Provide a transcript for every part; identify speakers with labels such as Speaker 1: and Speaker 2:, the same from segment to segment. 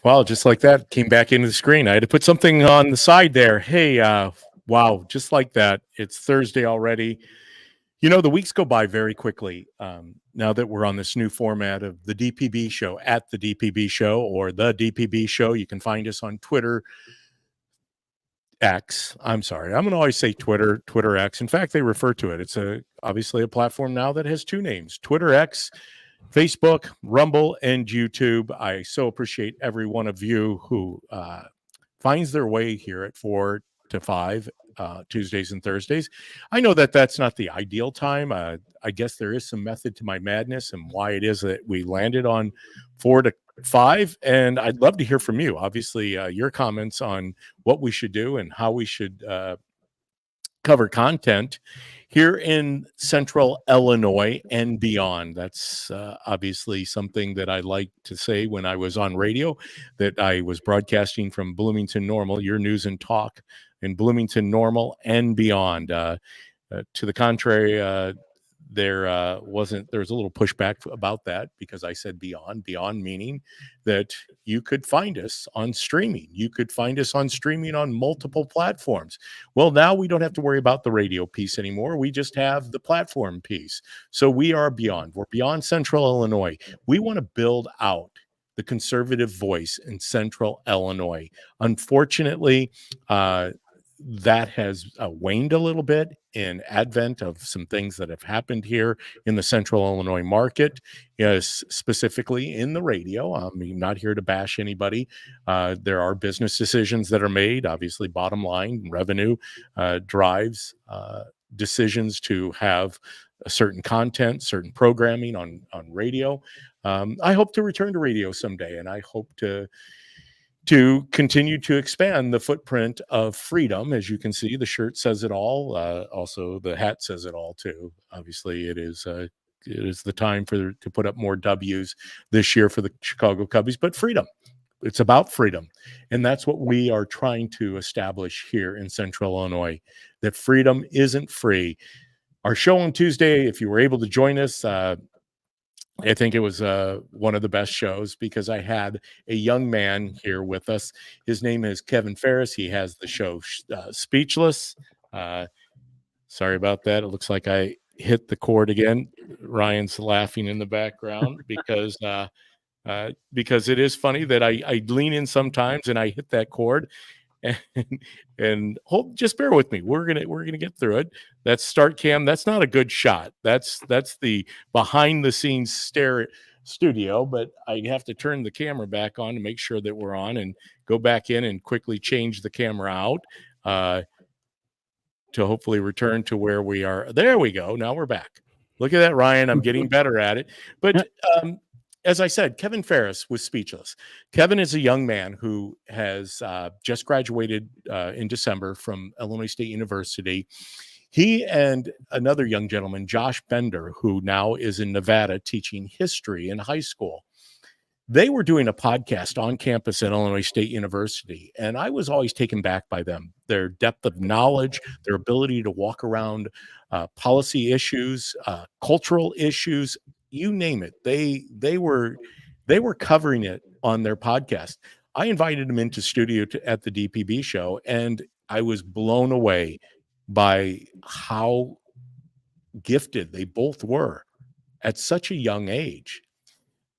Speaker 1: Wow, just like that, came back into the screen. I had to put something on the side there. Hey, wow, just like that. It's Thursday already. You know, the weeks go by very quickly. Now that we're on this new format of the DPB show, at the DPB show or the DPB show, you can find us on Twitter X. I'm sorry. I'm going to always say Twitter X. In fact, they refer to it. It's obviously a platform now that has two names, Twitter X, Facebook, Rumble, and YouTube. I so appreciate every one of you who finds their way here at 4 to 5 Tuesdays and Thursdays. I know that that's not the ideal time. I guess there is some method to my madness and why it is that we landed on 4 to 5. And I'd love to hear from you. Obviously, your comments on what we should do and how we should cover content here in central Illinois and beyond. That's obviously something that I like to say when I was on radio, that I was broadcasting from Bloomington Normal, your news and talk in Bloomington Normal and beyond. To the contrary, there was a little pushback about that because I said beyond meaning that you could find us on streaming. You could find us on streaming on multiple platforms. Well, now we don't have to worry about the radio piece anymore. We just have the platform piece. So we are beyond. We're beyond Central Illinois. We want to build out the conservative voice in Central Illinois. Unfortunately, that has waned a little bit in advent of some things that have happened here in the Central Illinois market, yes, specifically in the radio. I'm not here to bash anybody. There are business decisions that are made. Obviously, bottom line revenue drives decisions to have a certain content, certain programming on radio. I hope to return to radio someday, and I hope to continue to expand the footprint of freedom. As you can see, the shirt says it all. Also, the hat says it all too. Obviously, it is the time to put up more W's this year for the Chicago Cubbies. But freedom, it's about freedom, and that's what we are trying to establish here in Central Illinois. That freedom isn't free. Our show on Tuesday, if you were able to join us, I think it was one of the best shows because I had a young man here with us. His name is Kevin Ferris. He has the show Speechless. Sorry about that. It looks like I hit the cord again. Ryan's laughing in the background because it is funny that I lean in sometimes and I hit that cord. And hope, just bear with me. We're gonna get through it. That's start cam. That's not a good shot. That's the behind the scenes studio, but I have to turn the camera back on to make sure that we're on and go back in and quickly change the camera out to hopefully return to where we are. There we go. Now we're back. Look at that, Ryan. I'm getting better at it. But as I said, Kevin Ferris was Speechless. Kevin is a young man who has just graduated in December from Illinois State University. He and another young gentleman, Josh Bender, who now is in Nevada teaching history in high school, they were doing a podcast on campus at Illinois State University. And I was always taken back by them, their depth of knowledge, their ability to walk around policy issues, cultural issues, you name it. They were covering it on their podcast. I invited them into studio at the DPB show, and I was blown away by how gifted they both were at such a young age.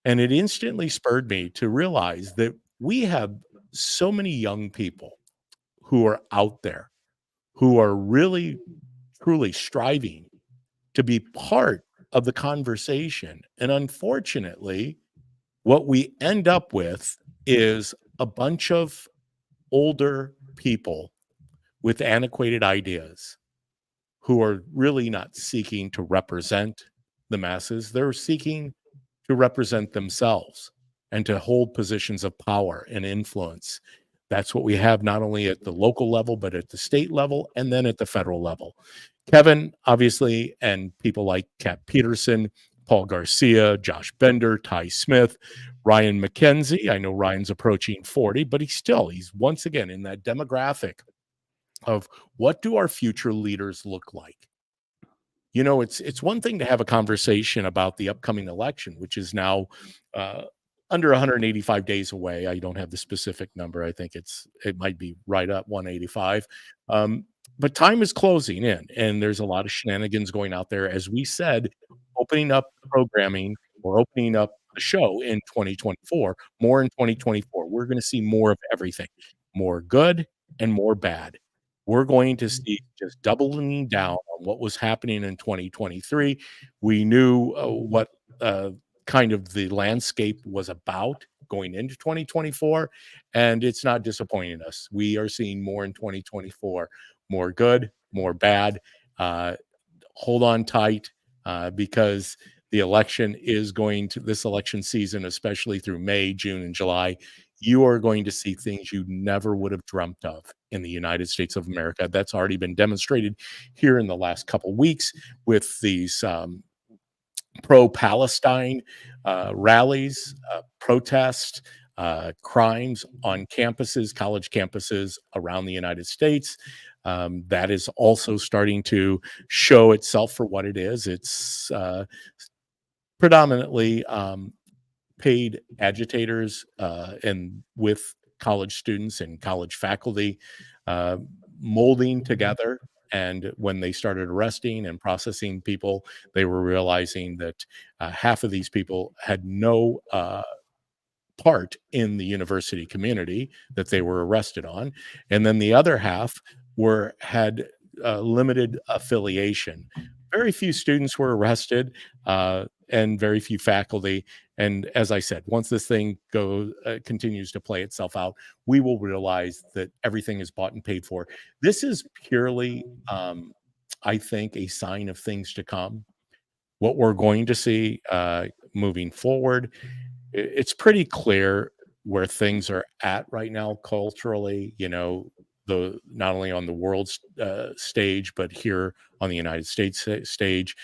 Speaker 1: And it instantly spurred me to realize that we have so many young people who are out there, who are really, truly striving to be part of the conversation. And unfortunately, what we end up with is a bunch of older people with antiquated ideas who are really not seeking to represent the masses. They're seeking to represent themselves and to hold positions of power and influence. That's what we have not only at the local level, but at the state level and then at the federal level. Kevin, obviously, and people like Kat Peterson, Paul Garcia, Josh Bender, Ty Smith, Ryan McKenzie. I know Ryan's approaching 40, but he's once again in that demographic of what do our future leaders look like? You know, it's one thing to have a conversation about the upcoming election, which is now under 185 days away. I don't have the specific number. I think it might be right up 185. But time is closing in, and there's a lot of shenanigans going out there. As we said, opening up programming or opening up the show in 2024, more in 2024. We're going to see more of everything, more good and more bad. We're going to see just doubling down on what was happening in 2023. We knew what kind of the landscape was about going into 2024, and it's not disappointing us. We are seeing more in 2024, more good, more bad. Uh, Hold on tight because the election is going to this election season, especially through May, June, and July. You are going to see things you never would have dreamt of in the United States of America. That's already been demonstrated here in the last couple weeks with these pro-Palestine rallies, protests, crimes on campuses, college campuses around the United States. That is also starting to show itself for what it is. It's predominantly paid agitators and with college students and college faculty uh, molding together. And when they started arresting and processing people, they were realizing that half of these people had no part in the university community that they were arrested on, and then the other half had limited affiliation. Very few students were arrested, and very few faculty. And as I said, once this thing continues to play itself out, we will realize that everything is bought and paid for. This is purely, I think, a sign of things to come. What we're going to see moving forward, it's pretty clear where things are at right now culturally. The not only on the world stage, but here on the United States stage.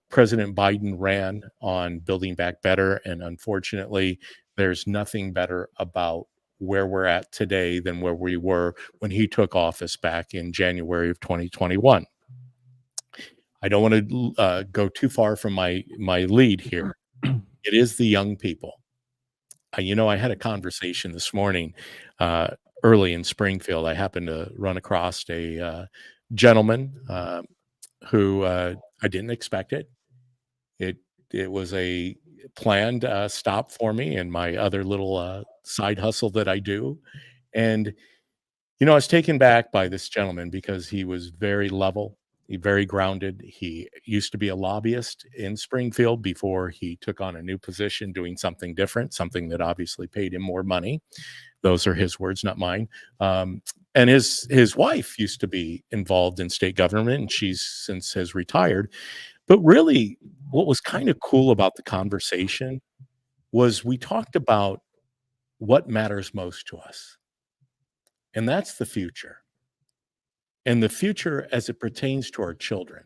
Speaker 1: President Biden ran on Building Back Better, and unfortunately, there's nothing better about where we're at today than where we were when he took office back in January of 2021. I don't want to go too far from my lead here. It is the young people. I had a conversation this morning early in Springfield. I happened to run across a gentleman who I didn't expect it. It was a planned stop for me and my other little side hustle that I do. And I was taken back by this gentleman because he was very level, very grounded. He used to be a lobbyist in Springfield before he took on a new position doing something different, something that obviously paid him more money. Those are his words, not mine. And his wife used to be involved in state government, and she's since has retired. But really, what was kind of cool about the conversation was we talked about what matters most to us, and that's the future. And the future as it pertains to our children.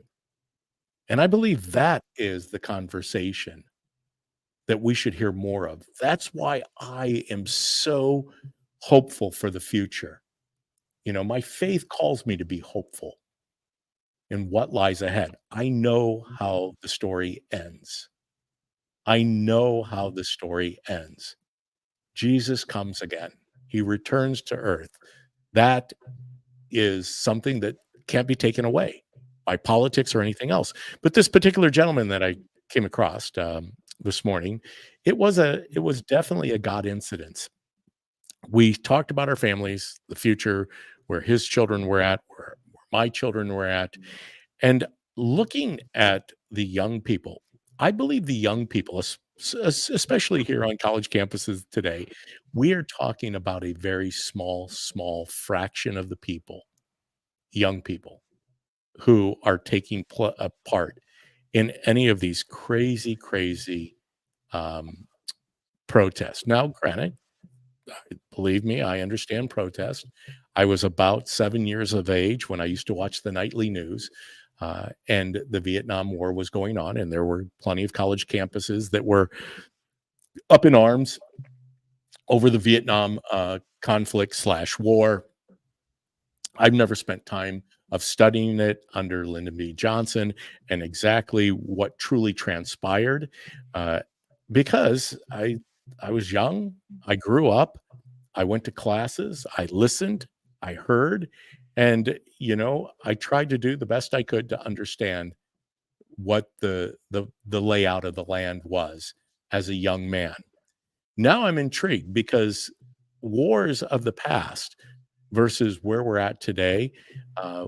Speaker 1: And I believe that is the conversation that we should hear more of. That's why I am so hopeful for the future. My faith calls me to be hopeful in what lies ahead. I know how the story ends. I know how the story ends. Jesus comes again. He returns to earth. That is something that can't be taken away by politics or anything else. But this particular gentleman that I came across this morning, it was definitely a God incident. We talked about our families, the future, where his children were at, where my children were at, and looking at the young people. I believe the young people, especially here on college campuses today, we are talking about a very small fraction of the people, young people, who are taking a part in any of these crazy um, protests. Now, granted, believe me, I understand protest. I was about 7 years of age when I used to watch the nightly news, and the Vietnam War was going on, and there were plenty of college campuses that were up in arms over the Vietnam conflict/war. I've never spent time of studying it under Lyndon B. Johnson and exactly what truly transpired, because I was young. I grew up. I went to classes. I listened. I heard. And, I tried to do the best I could to understand what the layout of the land was as a young man. Now I'm intrigued because wars of the past versus where we're at today, uh,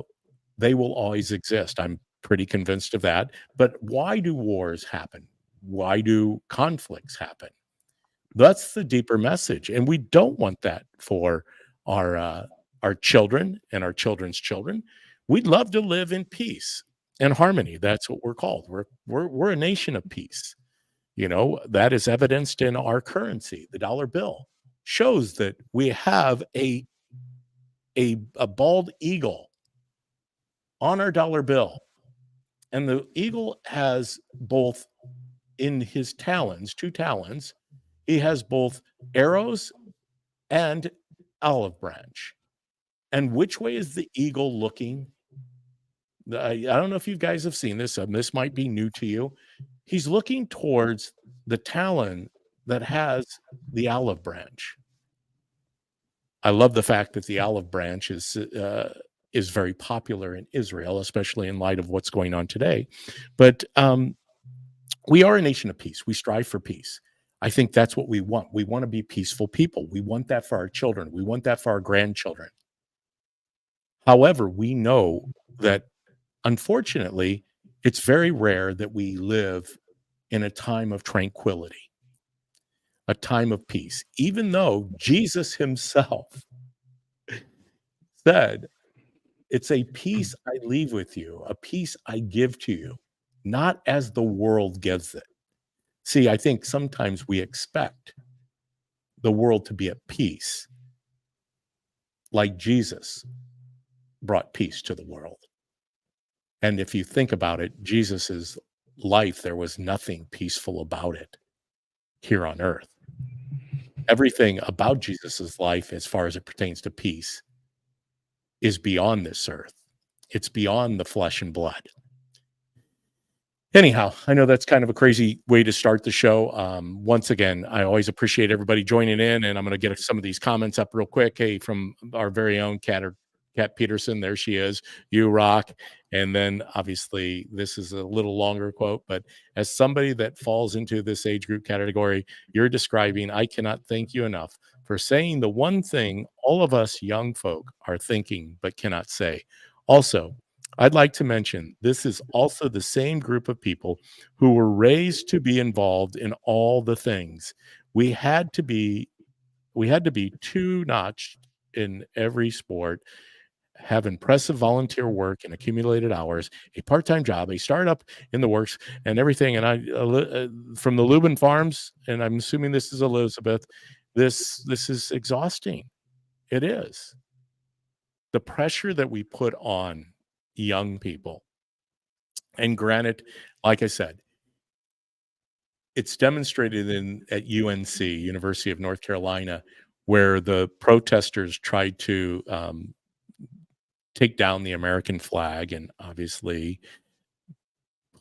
Speaker 1: they will always exist. I'm pretty convinced of that. But why do wars happen? Why do conflicts happen? That's the deeper message, and we don't want that for our children and our children's children. We'd love to live in peace and harmony. That's what we're called. We're a nation of peace. That is evidenced in our currency. The dollar bill shows that we have a bald eagle on our dollar bill, and the eagle has both in his talons, two talons, he has both arrows and olive branch. And which way is the eagle looking? I don't know if you guys have seen this. This might be new to you. He's looking towards the talon that has the olive branch. I love the fact that the olive branch is very popular in Israel, especially in light of what's going on today. But we are a nation of peace. We strive for peace. I think that's what we want. We want to be peaceful people. We want that for our children. We want that for our grandchildren. However, we know that, unfortunately, it's very rare that we live in a time of tranquility, a time of peace, even though Jesus himself said, "It's a peace I leave with you, a peace I give to you, not as the world gives it." See, I think sometimes we expect the world to be at peace, like Jesus brought peace to the world. And if you think about it, Jesus's life, there was nothing peaceful about it here on earth. Everything about Jesus's life, as far as it pertains to peace, is beyond this earth. It's beyond the flesh and blood. Anyhow, I know that's kind of a crazy way to start the show. Once again, I always appreciate everybody joining in, and I'm going to get some of these comments up real quick. Hey, from our very own Kat Peterson, there she is. You rock. And then obviously this is a little longer quote, but as somebody that falls into this age group category you're describing, I cannot thank you enough for saying the one thing all of us young folk are thinking but cannot say. Also, I'd like to mention this is also the same group of people who were raised to be involved in all the things. We had to be two notched in every sport, have impressive volunteer work and accumulated hours, a part-time job, a startup in the works, and everything. And I from the Lubin Farms, and I'm assuming this is Elizabeth, this is exhausting. It is. The pressure that we put on young people, and granted, like I said, it's demonstrated at UNC, University of North Carolina, where the protesters tried to take down the American flag, and obviously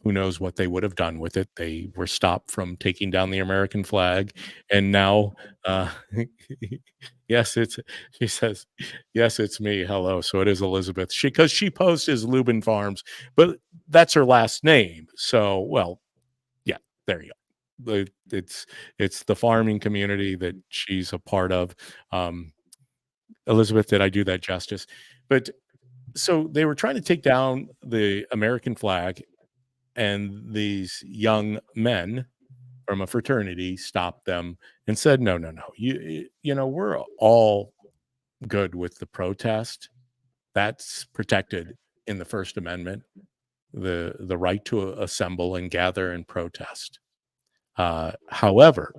Speaker 1: who knows what they would have done with it. They were stopped from taking down the American flag, and now she says, yes, it's me. Hello. So it is Elizabeth. Because she posts as Lubin Farms, but that's her last name. So, well, yeah, there you go. It's the farming community that she's a part of. Elizabeth, did I do that justice? But so they were trying to take down the American flag, and these young men from a fraternity stopped them and said, no, we're all good with the protest. That's protected in the First Amendment, the right to assemble and gather and protest. However,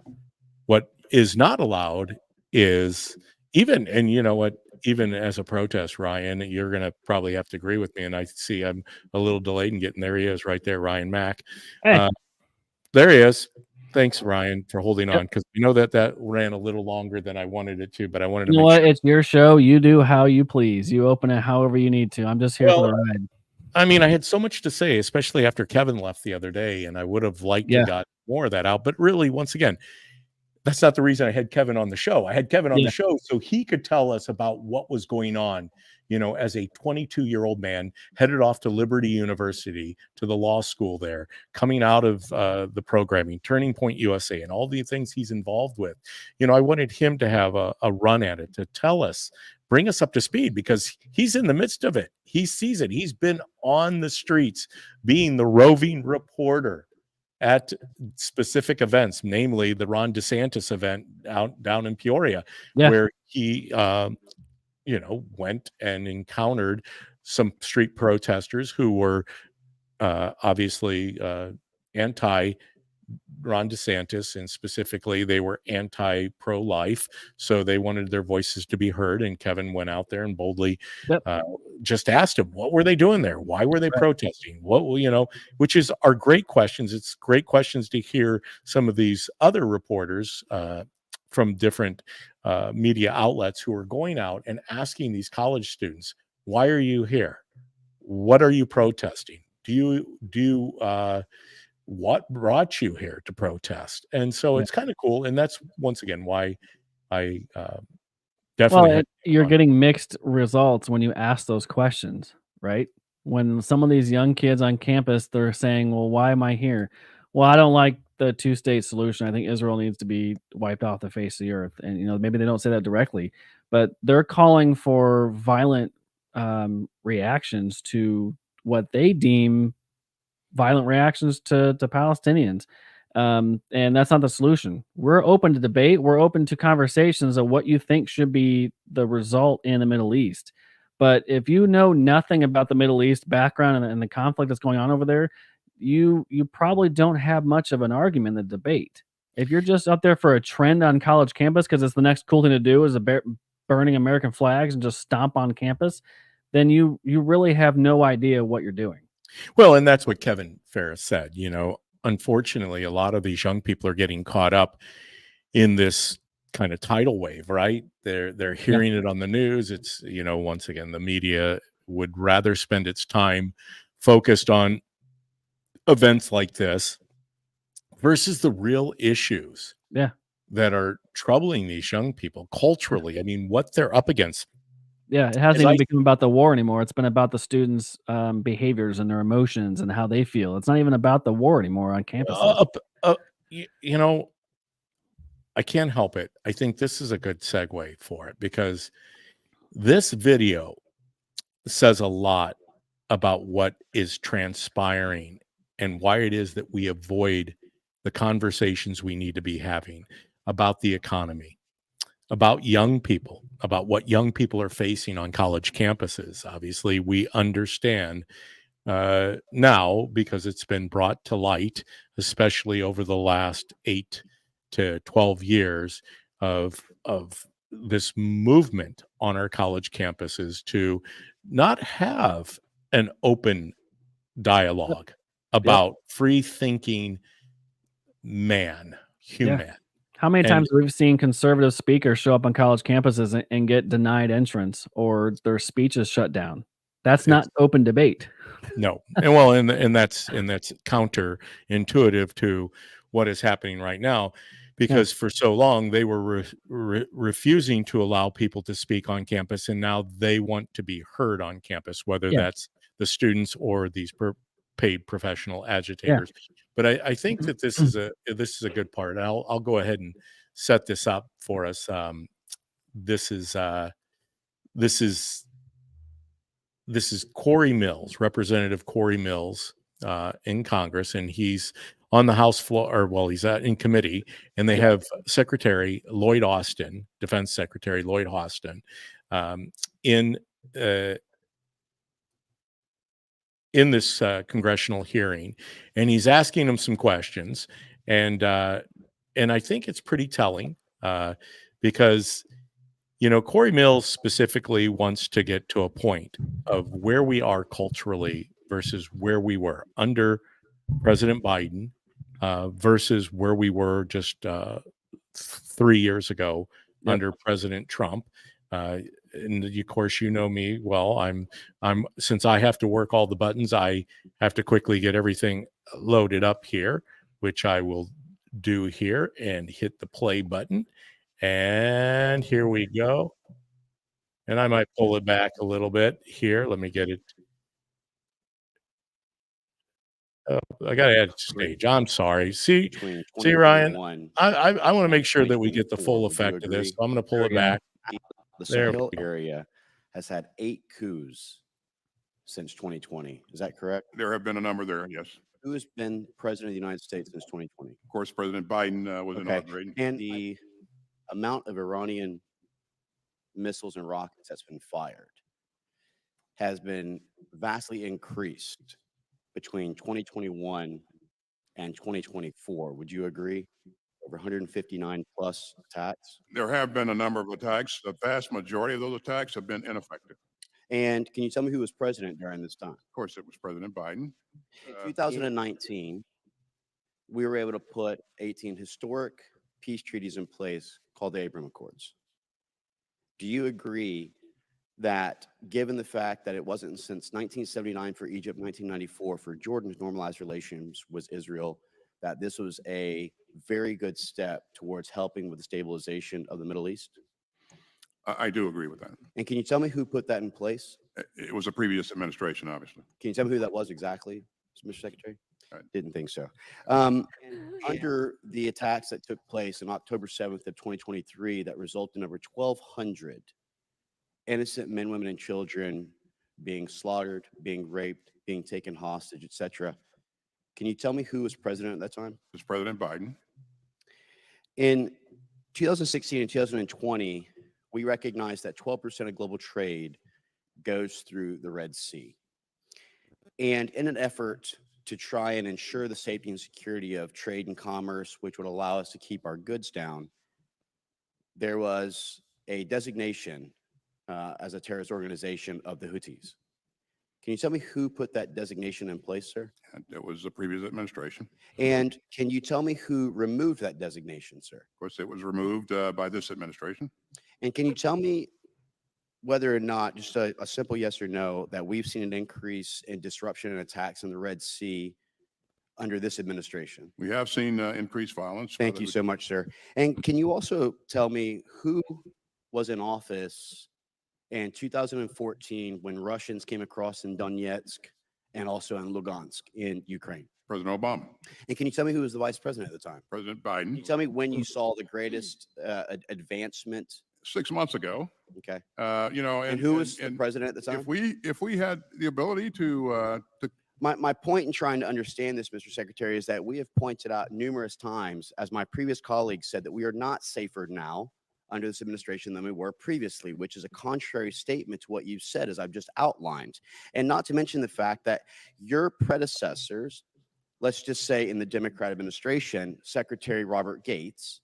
Speaker 1: what is not allowed is even, and you know what, even as a protest, Ryan, you're going to probably have to agree with me. And I see I'm a little delayed in getting there. He is right there, Ryan Mack.
Speaker 2: Hey.
Speaker 1: There he is. Thanks, Ryan, for holding on, because we know that ran a little longer than I wanted it to, but I wanted to make sure.
Speaker 2: It's your show. You do how you please. You open it however you need to. I'm just here for the ride.
Speaker 1: I mean, I had so much to say, especially after Kevin left the other day, and I would have liked to got more of that out. But really, once again, that's not the reason I had Kevin on the show. I had Kevin on
Speaker 2: Yeah.
Speaker 1: the show so he could tell us about what was going on, as a 22-year-old man headed off to Liberty University, to the law school there, coming out of the programming, Turning Point USA, and all the things he's involved with. I wanted him to have a run at it, to tell us, bring us up to speed, because he's in the midst of it. He sees it. He's been on the streets being the roving reporter at specific events, namely the Ron DeSantis event down in Peoria, where he, went and encountered some street protesters who were obviously anti Ron DeSantis, and specifically they were anti-pro-life, so they wanted their voices to be heard. And Kevin went out there and boldly just asked him, what were they doing there? Why were they protesting? Which are great questions. It's great questions to hear some of these other reporters from different media outlets who are going out and asking these college students, why are you here? What are you protesting? What brought you here to protest? And so it's kind of cool. And that's once again why I definitely
Speaker 2: you're getting mixed results when you ask those questions, right? When some of these young kids on campus, they're saying, well, why am I here? Well, I don't like the two-state solution. I think Israel needs to be wiped off the face of the earth. And maybe they don't say that directly, but they're calling for violent reactions to what they deem violent reactions to Palestinians. And that's not the solution. We're open to debate. We're open to conversations of what you think should be the result in the Middle East. But if you know nothing about the Middle East background and the conflict that's going on over there, you probably don't have much of an argument in the debate. If you're just up there for a trend on college campus because it's the next cool thing to do is burning American flags and just stomp on campus, then you really have no idea what you're doing.
Speaker 1: Well, and that's what Kevin Ferris said. Unfortunately, a lot of these young people are getting caught up in this kind of tidal wave, right? They're hearing it on the news. It's, once again, the media would rather spend its time focused on events like this versus the real issues that are troubling these young people culturally. I mean, what they're up against.
Speaker 2: Yeah, it hasn't even become about the war anymore. It's been about the students' behaviors and their emotions and how they feel. It's not even about the war anymore on campus.
Speaker 1: I can't help it. I think this is a good segue for it, because this video says a lot about what is transpiring and why it is that we avoid the conversations we need to be having about the economy, about young people, about what young people are facing on college campuses. Obviously, we understand now, because it's been brought to light, especially over the last 8 to 12 years of this movement on our college campuses to not have an open dialogue about free thinking human.
Speaker 2: How many times we've seen conservative speakers show up on college campuses and get denied entrance or their speeches shut down? That's not open debate.
Speaker 1: No. And that's counterintuitive to what is happening right now, because for so long they were refusing to allow people to speak on campus, and now they want to be heard on campus, whether that's the students or these paid professional agitators. But I think that this is a good part. I'll go ahead and set this up for us. This is Corey Mills, Representative Corey Mills, in Congress, and he's on the House floor, he's in committee, and they have Secretary Lloyd Austin, Defense Secretary Lloyd Austin, in this congressional hearing, and he's asking him some questions, and I think it's pretty telling, because Corey Mills specifically wants to get to a point of where we are culturally versus where we were under President Biden, versus where we were just 3 years ago under President Trump. And of course, me well. I'm since I have to work all the buttons, I have to quickly get everything loaded up here, which I will do here and hit the play button. And here we go. And I might pull it back a little bit here. Let me get it. Oh, I got to add stage. I'm sorry. See, Ryan, I want to make sure that we get the full effect of this. So I'm going to pull it back.
Speaker 3: The
Speaker 1: There we
Speaker 3: Sahel
Speaker 1: go.
Speaker 3: area has had 8 coups since 2020. Is that correct?
Speaker 4: There have been a number there, yes.
Speaker 3: Who has been president of the United States since 2020?
Speaker 4: Of course, President Biden was
Speaker 3: Okay.
Speaker 4: inaugurated.
Speaker 3: And the amount of Iranian missiles and rockets that's been fired has been vastly increased between 2021 and 2024. Would you agree? Over 159 plus attacks.
Speaker 4: There have been a number of attacks. The vast majority of those attacks have been ineffective.
Speaker 3: And can you tell me who was president during this time?
Speaker 4: Of course, it was President Biden.
Speaker 3: In 2019, we were able to put 18 historic peace treaties in place called the Abraham Accords. Do you agree that, given the fact that it wasn't since 1979 for Egypt, 1994 for Jordan's normalized relations with Israel, that this was a very good step towards helping with the stabilization of the Middle East?
Speaker 4: I do agree with that.
Speaker 3: And can you tell me who put that in place?
Speaker 4: It was a previous administration, obviously.
Speaker 3: Can you tell me who that was exactly, Mr. Secretary?
Speaker 4: Right.
Speaker 3: Didn't think so. Under the attacks that took place on October 7th of 2023 that resulted in over 1,200 innocent men, women, and children being slaughtered, being raped, being taken hostage, etc. Can you tell me who was president at that time?
Speaker 4: It was President Biden.
Speaker 3: In 2016 and 2020, we recognized that 12% of global trade goes through the Red Sea. And in an effort to try and ensure the safety and security of trade and commerce, which would allow us to keep our goods down, there was a designation as a terrorist organization of the Houthis. Can you tell me who put that designation in place, sir?
Speaker 4: And it was the previous administration.
Speaker 3: And can you tell me who removed that designation, sir?
Speaker 4: Of course, it was removed by this administration.
Speaker 3: And can you tell me whether or not, just a simple yes or no, that we've seen an increase in disruption and attacks in the Red Sea under this administration?
Speaker 4: We have seen increased violence.
Speaker 3: Thank you so much, sir. And can you also tell me who was in office in 2014 when Russians came across in Donetsk and also in Lugansk in Ukraine?
Speaker 4: President Obama.
Speaker 3: And can you tell me who was the vice president at the time?
Speaker 4: President
Speaker 3: Can you
Speaker 4: Biden.
Speaker 3: tell me when you saw the greatest advancement?
Speaker 4: 6 months ago.
Speaker 3: Okay.
Speaker 4: And
Speaker 3: who was the president at the time?
Speaker 4: If we had the ability to
Speaker 3: My point in trying to understand this, Mr. Secretary, is that we have pointed out numerous times, as my previous colleague said, that we are not safer now under this administration than we were previously, which is a contrary statement to what you've said, as I've just outlined. And not to mention the fact that your predecessors, let's just say in the Democrat administration, Secretary Robert Gates,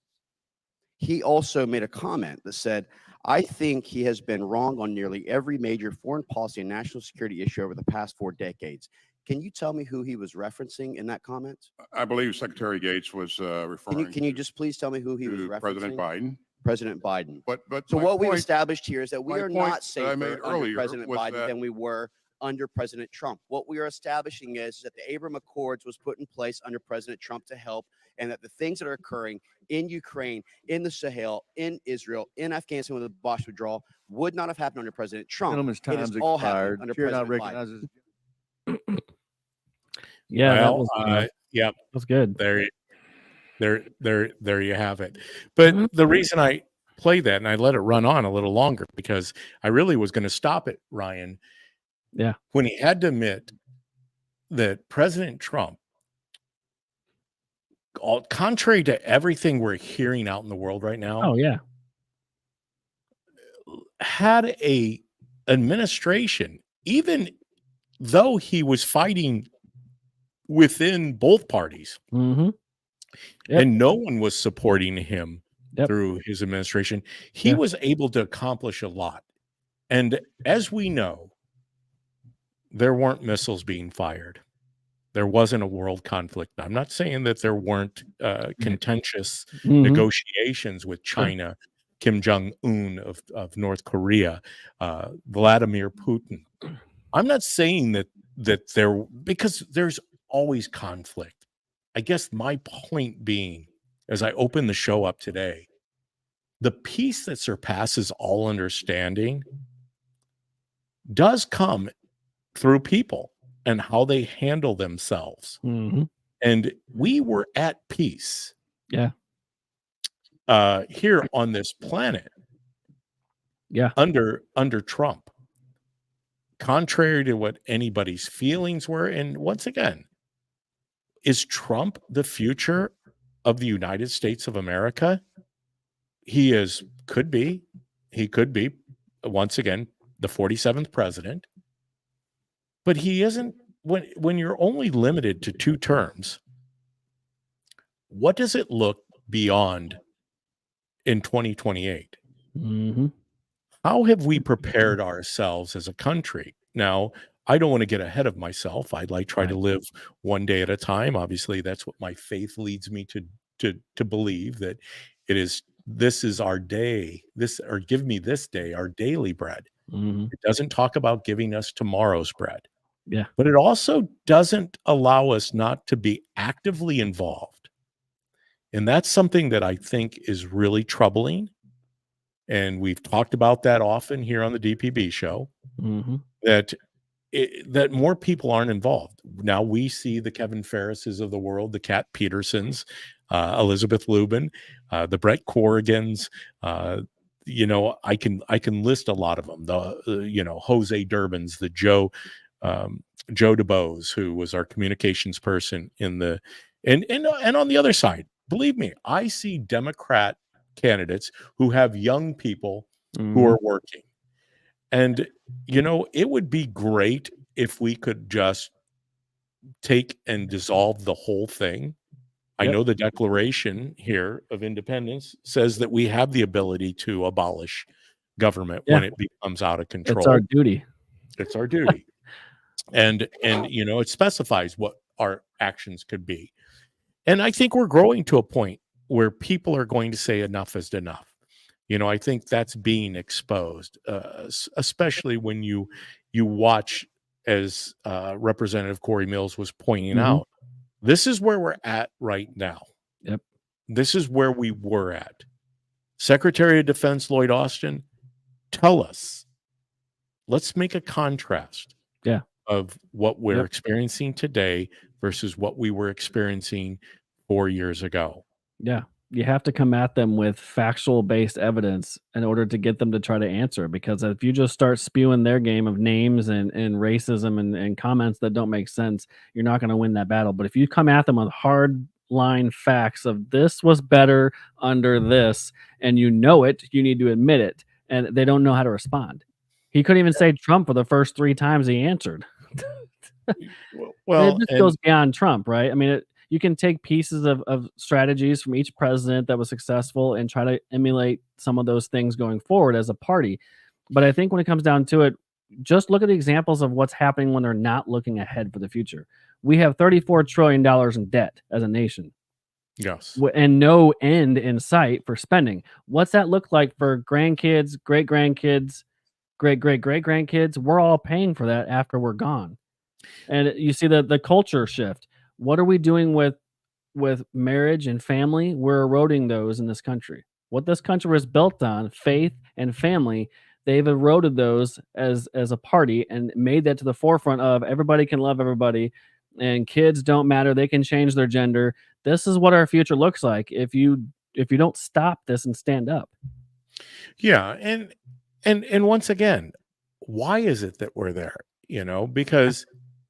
Speaker 3: he also made a comment that said, I think he has been wrong on nearly every major foreign policy and national security issue over the past 4 decades. Can you tell me who he was referencing in that comment?
Speaker 4: I believe Secretary Gates was referring
Speaker 3: Can you just please tell me who he was
Speaker 4: to
Speaker 3: referencing?
Speaker 4: President Biden.
Speaker 3: President Biden.
Speaker 4: But
Speaker 3: So
Speaker 4: my
Speaker 3: what we've
Speaker 4: point-
Speaker 3: established here is that we
Speaker 4: my
Speaker 3: are
Speaker 4: point
Speaker 3: not
Speaker 4: that I made
Speaker 3: safer under
Speaker 4: earlier
Speaker 3: President
Speaker 4: was
Speaker 3: Biden
Speaker 4: that-
Speaker 3: than we were under President Trump. What we are establishing is that the Abraham Accords was put in place under President Trump to help, and that the things that are occurring in Ukraine, in the Sahel, in Israel, in Afghanistan with the Bosch withdrawal would not have happened under President Trump.
Speaker 5: Gentleman's
Speaker 3: It has
Speaker 5: time's
Speaker 3: all happened
Speaker 5: expired.
Speaker 3: under
Speaker 5: Chair now
Speaker 3: President Biden.
Speaker 5: recognizes.
Speaker 2: Yeah, that
Speaker 1: Well,
Speaker 2: was,
Speaker 1: yeah,
Speaker 2: that was good.
Speaker 1: there you have it. But
Speaker 2: Mhm.
Speaker 1: the reason I play that and I let it run on a little longer because I really was going to stop it, Ryan.
Speaker 2: Yeah.
Speaker 1: When he had to admit that President Trump, contrary to everything we're hearing out in the world right now,
Speaker 2: Oh yeah.
Speaker 1: had a administration, even though he was fighting within both parties,
Speaker 2: Mm-hmm. Yep.
Speaker 1: and no one was supporting him
Speaker 2: Yep.
Speaker 1: through his administration, he
Speaker 2: Yeah.
Speaker 1: was able to accomplish a lot. And as we know, there weren't missiles being fired. There wasn't a world conflict. I'm not saying that there weren't contentious
Speaker 2: Mhm.
Speaker 1: negotiations with China, Kim Jong-un of North Korea, Vladimir Putin. I'm not saying that there, because there's always conflict. I guess my point being as I open the show up today, the peace that surpasses all understanding does come through people and how they handle themselves.
Speaker 2: Hmm.
Speaker 1: And we were at peace
Speaker 2: Yeah.
Speaker 1: here on this planet
Speaker 2: Yeah.
Speaker 1: under Trump, contrary to what anybody's feelings were. And once again, is Trump the future of the United States of America? He could be once again the 47th president, but he isn't. When you're only limited to 2 terms, what does it look beyond in 2028?
Speaker 2: Hmm.
Speaker 1: How have we prepared ourselves as a country? Now, I don't want to get ahead of myself. I'd like try to
Speaker 2: Right.
Speaker 1: live one day at a time. Obviously, that's what my faith leads me to believe, that this is our day. This, or give me this day our daily bread.
Speaker 2: Hmm.
Speaker 1: It doesn't talk about giving us tomorrow's bread,
Speaker 2: Yeah.
Speaker 1: but it also doesn't allow us not to be actively involved. And that's something that I think is really troubling. And we've talked about that often here on the DPB show,
Speaker 2: Hmm.
Speaker 1: that that more people aren't involved. Now we see the Kevin Ferrises of the world, the Kat Petersons, Elizabeth Lubin, the Brett Corrigans. I can list a lot of them. The Jose Durbins, the Joe DeBose, who was our communications person and on the other side. Believe me, I see Democrat candidates who have young people who are working. And, it would be great if we could just take and dissolve the whole thing. I
Speaker 2: Yep.
Speaker 1: know the Declaration here of Independence says that we have the ability to abolish government
Speaker 2: Yeah.
Speaker 1: when it becomes out of
Speaker 2: It's our
Speaker 1: control.
Speaker 2: duty.
Speaker 1: It's our duty. And it specifies what our actions could be. And I think we're growing to a point where people are going to say enough is enough. I think that's being exposed, especially when you watch, as Representative Corey Mills was pointing
Speaker 2: Mhm.
Speaker 1: out, this is where we're at right now.
Speaker 2: Yep.
Speaker 1: This is where we were at. Secretary of Defense Lloyd Austin, tell us, let's make a contrast
Speaker 2: Yeah.
Speaker 1: of what we're
Speaker 2: Yep.
Speaker 1: experiencing today versus what we were experiencing 4 years ago.
Speaker 2: Yeah. You have to come at them with factual based evidence in order to get them to try to answer. Because if you just start spewing their game of names and racism and comments that don't make sense, you're not going to win that battle. But if you come at them with hard line facts of this was better under this, and you know it, you need to admit it. And they don't know how to respond. He couldn't even say Trump for the first 3 times he answered.
Speaker 1: Well,
Speaker 2: This
Speaker 1: and
Speaker 2: goes beyond Trump, right? I mean, you can take pieces of strategies from each president that was successful and try to emulate some of those things going forward as a party. But I think when it comes down to it, just look at the examples of what's happening when they're not looking ahead for the future. We have $34 trillion in debt as a nation
Speaker 1: yes.
Speaker 2: and no end in sight for spending. What's that look like for grandkids, great grandkids, great great great grandkids? We're all paying for that after we're gone. And you see the culture shift. What are we doing with marriage and family? We're eroding those in this country. What this country was built on, faith and family, they've eroded those as a party and made that to the forefront of everybody can love everybody and kids don't matter, they can change their gender. This is what our future looks like if you don't stop this and stand up.
Speaker 1: Yeah, and once again, why is it that we're there? Because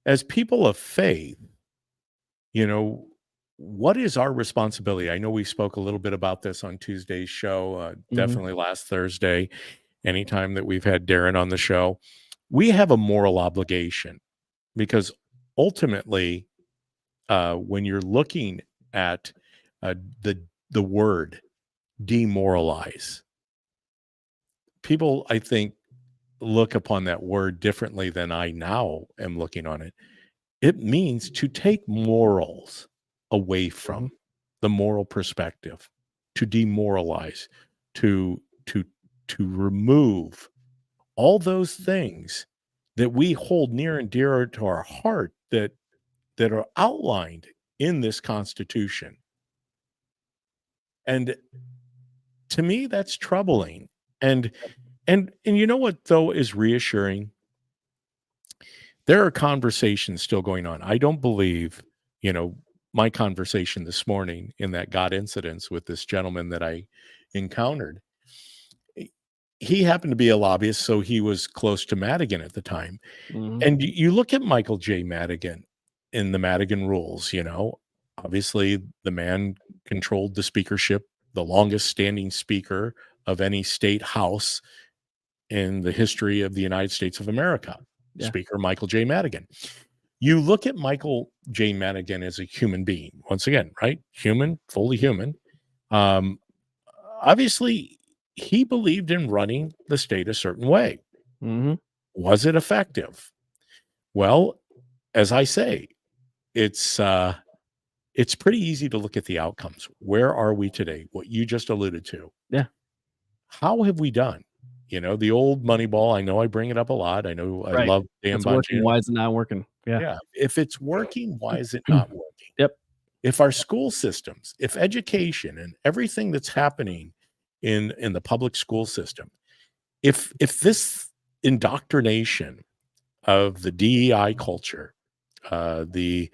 Speaker 1: as people of faith, you know, what is our responsibility? I know we spoke a little bit about this on Tuesday's show,
Speaker 2: Mhm.
Speaker 1: definitely last Thursday, anytime that we've had Darren on the show. We have a moral obligation because ultimately, when you're looking at uh, the the word demoralize, people, I think, look upon that word differently than I now am looking on it. It means to take morals away from the moral perspective, to demoralize, to to to remove all those things that we hold near and dear to our heart that are outlined in this Constitution. And to me, that's troubling. And you know what though is reassuring? There are conversations still going on. I don't believe, you know, my conversation this morning in that God incidents with this gentleman that I encountered. He happened to be a lobbyist, so he was close to Madigan at the time.
Speaker 2: Mhm.
Speaker 1: And you look at Michael J. Madigan in the Madigan rules, you know, obviously the man controlled the speakership, the longest standing speaker of any state house in the history of the United States of America.
Speaker 2: Yeah.
Speaker 1: Speaker Michael J. Madigan. You look at Michael J. Madigan as a human being, once again, right? Human, fully human. Obviously, he believed in running the state a certain way.
Speaker 2: Mhm.
Speaker 1: Was it effective? Well, as I say, it's pretty easy to look at the outcomes. Where are we today? What you just alluded to.
Speaker 2: Yeah.
Speaker 1: How have we done? You know, the old Moneyball. I know I bring it up a lot. I know I
Speaker 2: Right.
Speaker 1: love Dan
Speaker 2: It's working.
Speaker 1: Bongino.
Speaker 2: Why is it not working? Yeah.
Speaker 1: Yeah. If it's working, why is it not working?
Speaker 2: Yep.
Speaker 1: If our school systems, if education and everything that's happening in the public school system, if this indoctrination of the DEI culture, the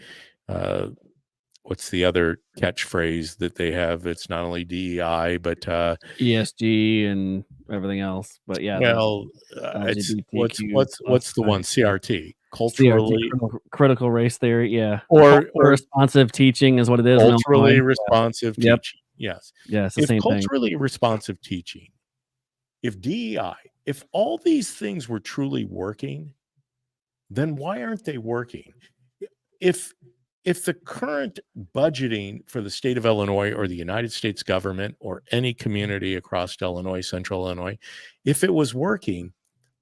Speaker 1: what's the other catchphrase that they have? It's not only DEI, but
Speaker 2: ESG and everything else. But yeah,
Speaker 1: well, it's
Speaker 2: LGBTQ
Speaker 1: what's the one? CRT, culturally
Speaker 2: critical race theory. Yeah.
Speaker 1: or
Speaker 2: responsive teaching is what it is. in
Speaker 1: culturally
Speaker 2: Illinois.
Speaker 1: responsive
Speaker 2: Yep.
Speaker 1: teaching. Yes.
Speaker 2: Yeah, it's the
Speaker 1: If
Speaker 2: same thing.
Speaker 1: culturally responsive teaching, if DEI, if all these things were truly working, then why aren't they working? If the current budgeting for the state of Illinois or the United States government or any community across Illinois, central Illinois, if it was working,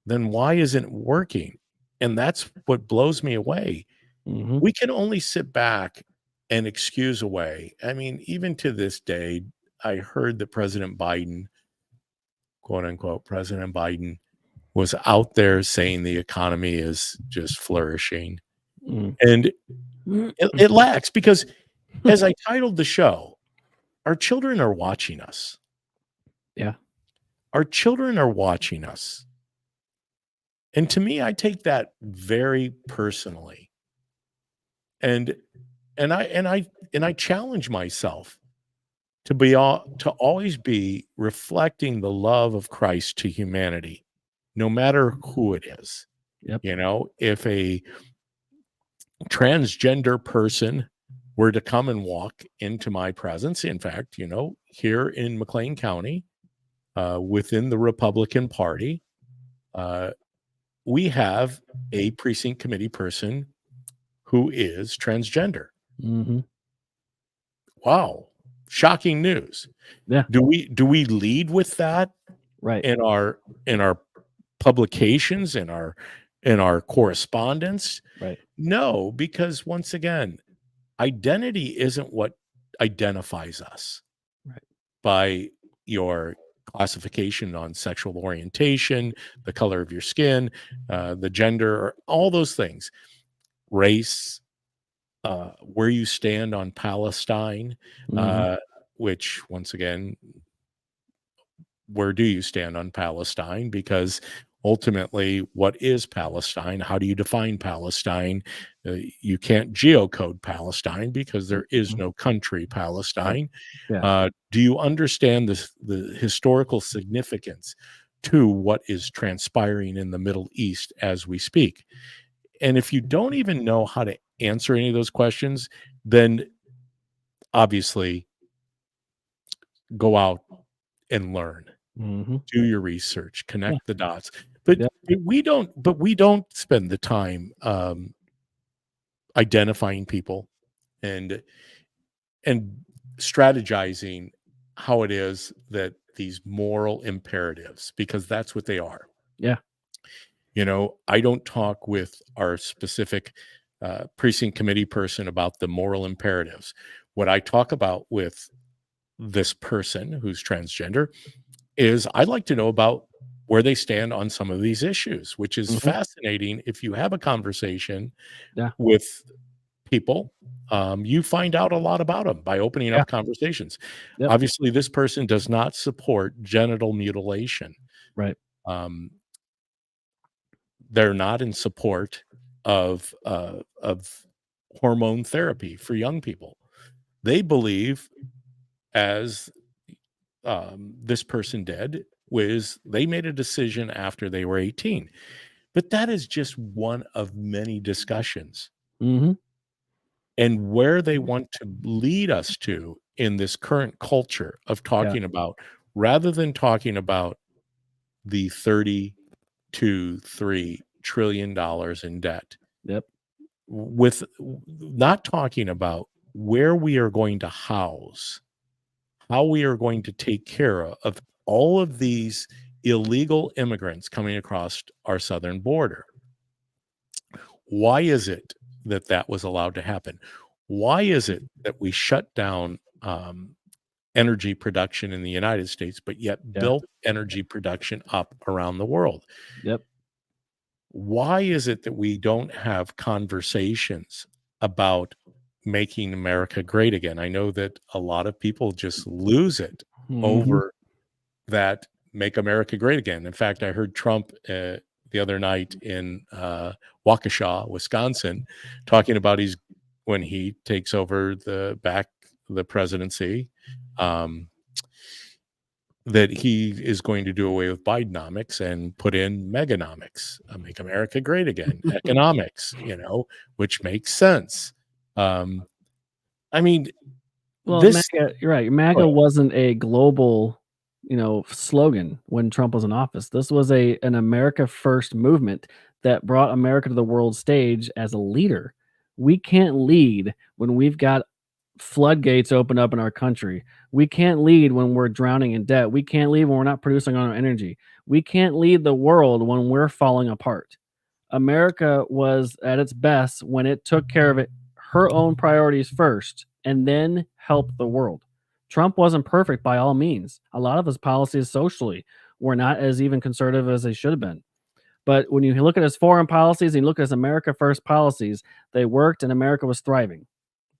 Speaker 1: then why isn't it working? And that's what blows me away.
Speaker 2: Mhm.
Speaker 1: We can only sit back and excuse away. I mean, even to this day, I heard that President Biden, quote unquote, President Biden was out there saying the economy is just flourishing.
Speaker 2: Mm.
Speaker 1: And it lacks because, as I titled the show, our children are watching us.
Speaker 2: Yeah.
Speaker 1: Our children are watching us. And to me, I take that very personally. And I challenge myself to always be reflecting the love of Christ to humanity, no matter who it is.
Speaker 2: Yep.
Speaker 1: You know, if a transgender person were to come and walk into my presence, in fact, you know, here in McLean County, within the Republican Party, we have a precinct committee person who is transgender.
Speaker 2: Mm-hmm.
Speaker 1: Wow. Shocking news.
Speaker 2: Yeah.
Speaker 1: Do we lead with that
Speaker 2: Right.
Speaker 1: in our publications, in our correspondence?
Speaker 2: Right.
Speaker 1: No, because once again, identity isn't what identifies us.
Speaker 2: Right.
Speaker 1: By your classification on sexual orientation, the color of your skin, the gender, all those things, race, where you stand on Palestine,
Speaker 2: Mhm.
Speaker 1: which once again, where do you stand on Palestine? Because ultimately, what is Palestine? How do you define Palestine? You can't geocode Palestine because there is no country Palestine.
Speaker 2: Yeah.
Speaker 1: Do you understand the historical significance to what is transpiring in the Middle East as we speak? And if you don't even know how to answer any of those questions, then obviously go out and learn.
Speaker 2: Mhm.
Speaker 1: Do your research, connect the dots. But
Speaker 2: Yeah.
Speaker 1: we don't spend the time identifying people and strategizing how it is that these moral imperatives, because that's what they are.
Speaker 2: Yeah.
Speaker 1: You know, I don't talk with our specific precinct committee person about the moral imperatives. What I talk about with this person who's transgender is I'd like to know about where they stand on some of these issues, which is
Speaker 2: Mhm.
Speaker 1: fascinating if you have a conversation
Speaker 2: Yeah.
Speaker 1: with people, you find out a lot about them by opening
Speaker 2: Yeah.
Speaker 1: up conversations.
Speaker 2: Yep.
Speaker 1: Obviously, this person does not support genital mutilation.
Speaker 2: Right.
Speaker 1: Um, they're not in support of hormone therapy for young people. They believe, as this person did, was they made a decision after they were 18. But that is just one of many discussions.
Speaker 2: Mm-hmm.
Speaker 1: And where they want to lead us to in this current culture of talking about, rather than talking about the $32.3 trillion in debt,
Speaker 2: Yep.
Speaker 1: with not talking about where we are going to house, how we are going to take care of all of these illegal immigrants coming across our southern border. Why is it that that was allowed to happen? Why is it that we shut down energy production in the United States, but yet built energy production up around the world?
Speaker 2: Yep.
Speaker 1: Why is it that we don't have conversations about making America great again? I know that a lot of people just lose it
Speaker 2: Mhm.
Speaker 1: over that make America great again. In fact, I heard Trump the other night in Waukesha, Wisconsin, talking about when he takes over the presidency, that he is going to do away with Bidenomics and put in Meganomics, make America great again, economics, which makes sense. I mean,
Speaker 2: Well,
Speaker 1: this,
Speaker 2: MAGA, you're right. MAGA wasn't a global, slogan when Trump was in office. This was an America First movement that brought America to the world stage as a leader. We can't lead when we've got floodgates open up in our country. We can't lead when we're drowning in debt. We can't lead when we're not producing our own energy. We can't lead the world when we're falling apart. America was at its best when it took care of her own priorities first and then helped the world. Trump wasn't perfect by all means. A lot of his policies socially were not as even conservative as they should have been. But when you look at his foreign policies and you look at his America First policies, they worked and America was thriving.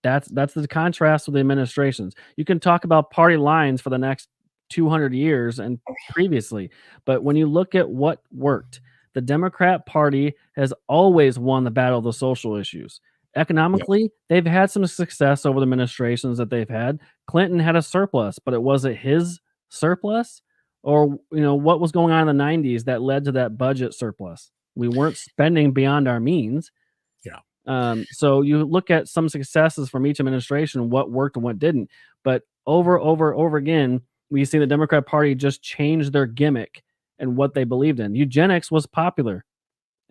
Speaker 2: That's the contrast with the administrations. You can talk about party lines for the next 200 years and previously, but when you look at what worked, the Democrat Party has always won the battle of the social issues. Economically, they've had some success over the administrations that they've had. Clinton had a surplus, but was it his surplus? Or, what was going on in the 90s that led to that budget surplus? We weren't spending beyond our means. So you look at some successes from each administration, what worked and what didn't. But over again, we see the Democrat Party just change their gimmick and what they believed in. Eugenics was popular,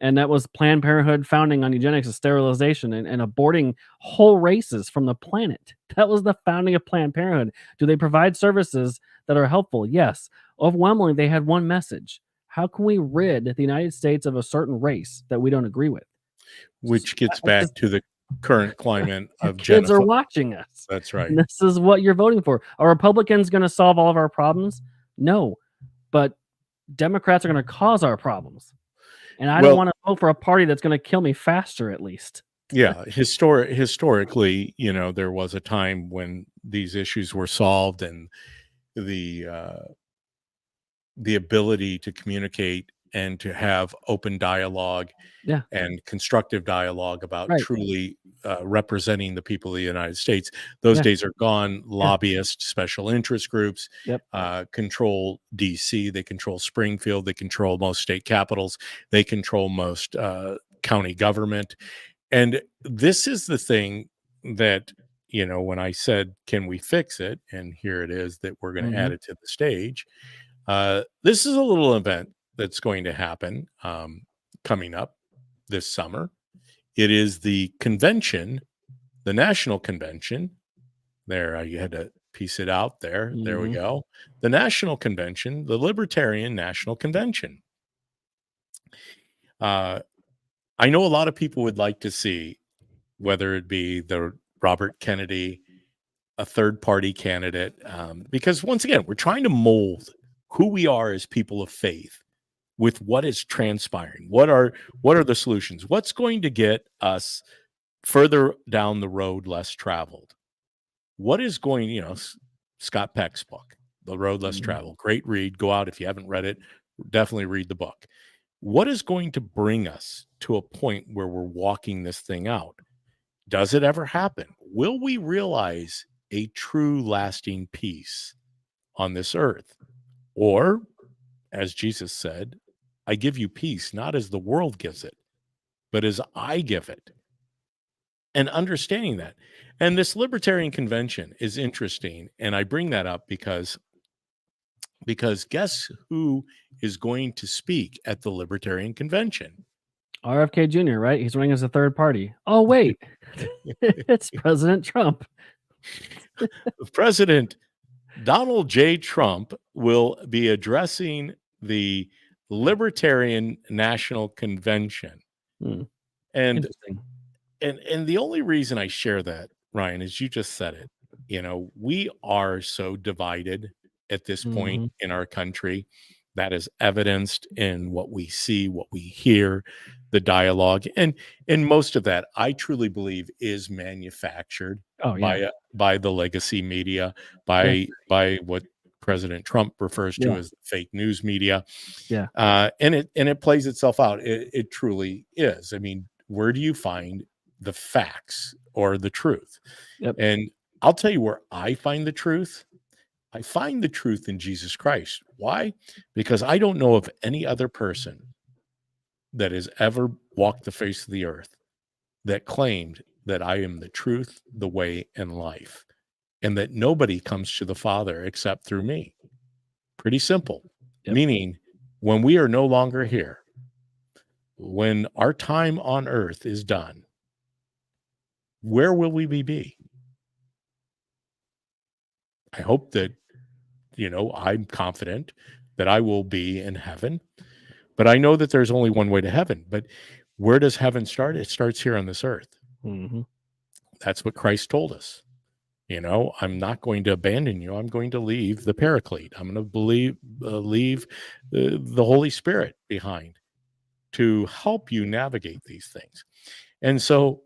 Speaker 2: and that was Planned Parenthood founding on eugenics and sterilization and aborting whole races from the planet. That was the founding of Planned Parenthood. Do they provide services that are helpful? Yes. Overwhelmingly, they had one message. How can we rid the United States of a certain race that we don't agree with?
Speaker 1: Which gets back to the current climate of
Speaker 2: kids are watching us.
Speaker 1: That's right.
Speaker 2: And this is what you're voting for. Are Republicans going to solve all of our problems? No, but Democrats are going to cause our problems. And I don't want to vote for a party that's going to kill me faster, at least.
Speaker 1: Yeah. Historically, there was a time when these issues were solved and the ability to communicate and to have open dialogue and constructive dialogue about truly representing the people of the United States. Those days are gone. Lobbyists, special interest groups control DC. They control Springfield. They control most state capitals. They control most county government. And this is the thing that, when I said, can we fix it? And here it is that we're going to add it to the stage. This is a little event that's going to happen coming up this summer. It is the convention, the national convention. There, you had to piece it out there. There we go. The national convention, the Libertarian National Convention. I know a lot of people would like to see whether it be the Robert Kennedy, a third party candidate, because once again, we're trying to mold who we are as people of faith with what is transpiring. What are the solutions? What's going to get us further down the road less traveled. What is going, Scott Peck's book, The Road Less
Speaker 2: Mhm.
Speaker 1: Traveled, great read. Go out if you haven't read it, definitely read the book. What is going to bring us to a point where we're walking this thing out? Does it ever happen? Will we realize a true lasting peace on this earth? Or, as Jesus said, I give you peace, not as the world gives it, but as I give it. And understanding that. And this libertarian convention is interesting. And I bring that up because guess who is going to speak at the libertarian convention?
Speaker 2: RFK Jr., right? He's running as a third party. Oh, wait. It's President Trump.
Speaker 1: President Donald J. Trump will be addressing the Libertarian National Convention.
Speaker 2: Hmm.
Speaker 1: And
Speaker 2: Interesting.
Speaker 1: and the only reason I share that, Ryan, is you just said it. We are so divided at this point
Speaker 2: Mhm.
Speaker 1: in our country. That is evidenced in what we see, what we hear, the dialogue, and most of that, I truly believe, is manufactured
Speaker 2: Oh, yeah.
Speaker 1: by the legacy media,
Speaker 2: Yeah.
Speaker 1: by what President Trump refers to
Speaker 2: Yeah.
Speaker 1: as fake news media.
Speaker 2: Yeah.
Speaker 1: And it plays itself out. It truly is. I mean, where do you find the facts or the truth?
Speaker 2: Yep.
Speaker 1: And I'll tell you where I find the truth. I find the truth in Jesus Christ. Why? Because I don't know of any other person that has ever walked the face of the earth that claimed that I am the truth, the way, and life, and that nobody comes to the Father except through me. Pretty simple.
Speaker 2: Yep.
Speaker 1: Meaning, when we are no longer here, when our time on earth is done, where will we be? I hope that, I'm confident that I will be in heaven, but I know that there's only one way to heaven. But where does heaven start? It starts here on this earth.
Speaker 2: Mhm.
Speaker 1: That's what Christ told us. I'm not going to abandon you. I'm going to leave the Paraclete. I'm going to leave the Holy Spirit behind to help you navigate these things. And so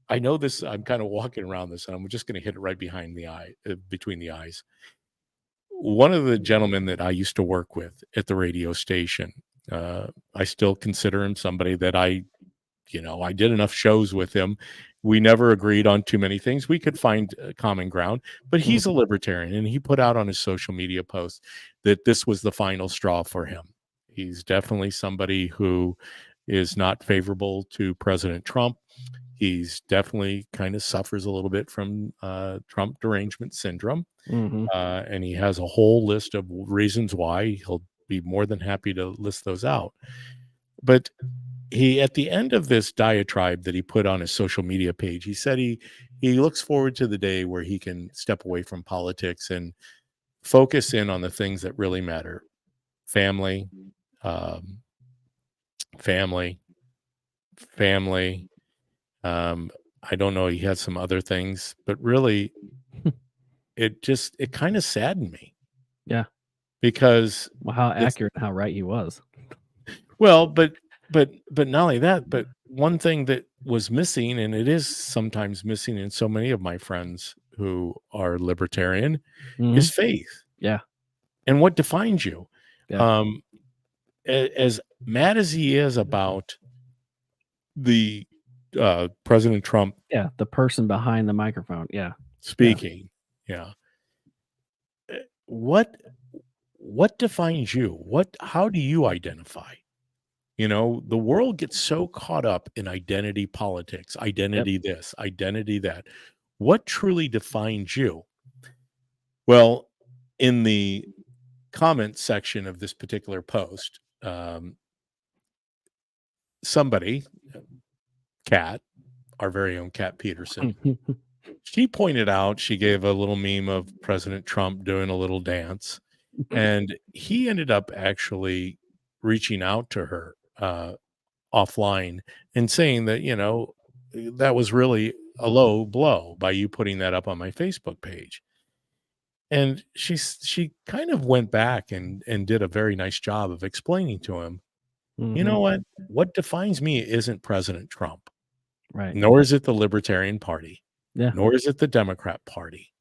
Speaker 1: I know this, I'm kind of walking around this, and I'm just going to hit it right behind the eye, between the eyes. One of the gentlemen that I used to work with at the radio station, I still consider him somebody that I did enough shows with him. We never agreed on too many things. We could find common ground, but he's a libertarian, and he put out on his social media post that this was the final straw for him. He's definitely somebody who is not favorable to President Trump. He's definitely kind of suffers a little bit from Trump derangement syndrome.
Speaker 2: Mhm.
Speaker 1: And he has a whole list of reasons why. He'll be more than happy to list those out. But he, at the end of this diatribe that he put on his social media page, he said he looks forward to the day where he can step away from politics and focus in on the things that really matter: family, um, family, family. I don't know. He had some other things, but really, it kind of saddened me.
Speaker 2: Yeah.
Speaker 1: Because
Speaker 2: Well, how
Speaker 1: it's,
Speaker 2: accurate and how right he was.
Speaker 1: well, but not only that, but one thing that was missing, and it is sometimes missing in so many of my friends who are libertarian,
Speaker 2: Mhm.
Speaker 1: is faith.
Speaker 2: Yeah.
Speaker 1: And what defines you.
Speaker 2: Yeah.
Speaker 1: As mad as he is about the President Trump
Speaker 2: Yeah. The person behind the microphone. Yeah.
Speaker 1: speaking, yeah. What defines you? How do you identify? The world gets so caught up in identity politics, identity this, identity that. What truly defines you? Well, in the comment section of this particular post, somebody, Kat, our very own Kat Peterson, she pointed out, she gave a little meme of President Trump doing a little dance, and he ended up actually reaching out to her offline and saying that, that was really a low blow by you putting that up on my Facebook page. And she kind of went back and did a very nice job of explaining to him, you
Speaker 2: Mhm.
Speaker 1: know what defines me isn't President Trump.
Speaker 2: Right.
Speaker 1: nor is it the Libertarian Party,
Speaker 2: Yeah.
Speaker 1: nor is it the Democrat Party,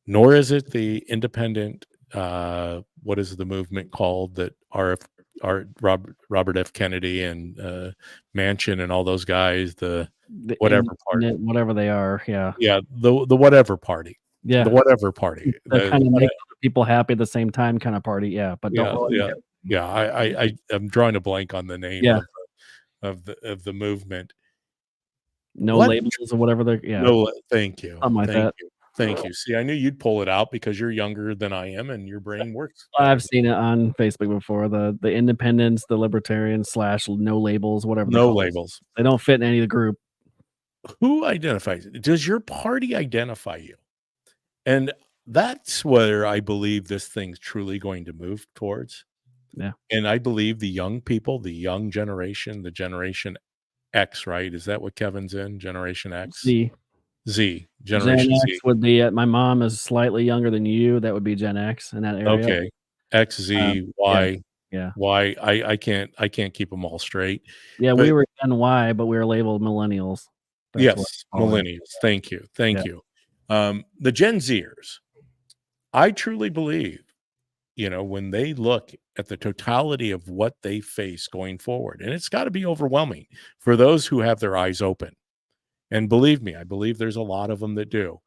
Speaker 1: nor is it the independent. What is the movement called that Robert F. Kennedy and Manchin and all those guys, the
Speaker 2: The
Speaker 1: whatever party.
Speaker 2: independent, whatever they are. Yeah.
Speaker 1: Yeah, the whatever party.
Speaker 2: Yeah.
Speaker 1: The whatever party.
Speaker 2: The
Speaker 1: The
Speaker 2: kind of
Speaker 1: what-
Speaker 2: make other people happy at the same time kind of party. Yeah. But don't
Speaker 1: yeah,
Speaker 2: really
Speaker 1: yeah, yeah. I'm drawing a blank on the name
Speaker 2: Yeah.
Speaker 1: of the movement.
Speaker 2: no
Speaker 1: What?
Speaker 2: labels or whatever they're
Speaker 1: No, thank you.
Speaker 2: Something like
Speaker 1: Thank
Speaker 2: that.
Speaker 1: you. Thank you. See, I knew you'd pull it out because you're younger than I am and your brain works.
Speaker 2: I've seen it on Facebook before. The independents, the libertarians / no labels, whatever. they
Speaker 1: No
Speaker 2: call it.
Speaker 1: labels.
Speaker 2: They don't fit in any of the group.
Speaker 1: Who identifies it? Does your party identify you? And that's where I believe this thing's truly going to move towards.
Speaker 2: Yeah.
Speaker 1: And I believe the young people, the young generation, the Generation X, right? Is that what Kevin's in? Generation X? Z. Generation
Speaker 2: Gen
Speaker 1: Z.
Speaker 2: X would be my mom is slightly younger than you. That would be Gen X in that area.
Speaker 1: Okay. X, Z, Y.
Speaker 2: Yeah.
Speaker 1: Y. I can't keep them all straight.
Speaker 2: Yeah,
Speaker 1: But-
Speaker 2: we were Gen Y, but we were labeled millennials. That's what
Speaker 1: Yes,
Speaker 2: I call it.
Speaker 1: millennials. Thank you. Thank
Speaker 2: Yeah.
Speaker 1: you. The Gen Zers, I truly believe, when they look at the totality of what they face going forward, and it's got to be overwhelming for those who have their eyes open. And believe me, I believe there's a lot of them that do.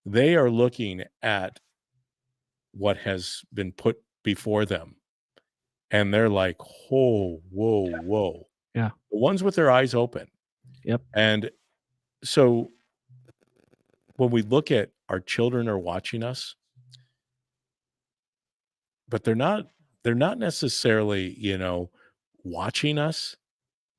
Speaker 1: They are looking at what has been put before them. And they're like, whoa, whoa.
Speaker 2: Yeah.
Speaker 1: The ones with their eyes open.
Speaker 2: Yep.
Speaker 1: And so when we look at our children are watching us, but they're not necessarily, watching us.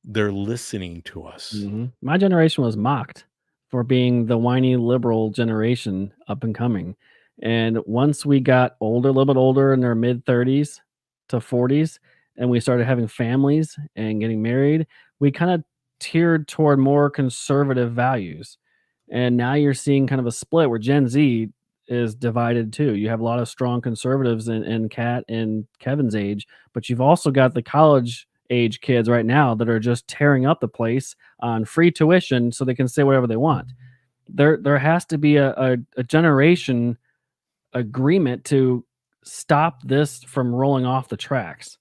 Speaker 1: They're listening to us.
Speaker 2: Mhm. My generation was mocked for being the whiny liberal generation up and coming. And once we got older, a little bit older in their mid 30s to 40s, and we started having families and getting married, we kind of tiered toward more conservative values. And now you're seeing kind of a split where Gen Z is divided too. You have a lot of strong conservatives in Kat and Kevin's age, but you've also got the college age kids right now that are just tearing up the place on free tuition so they can say whatever they want. There has to be a generation agreement to stop this from rolling off the tracks.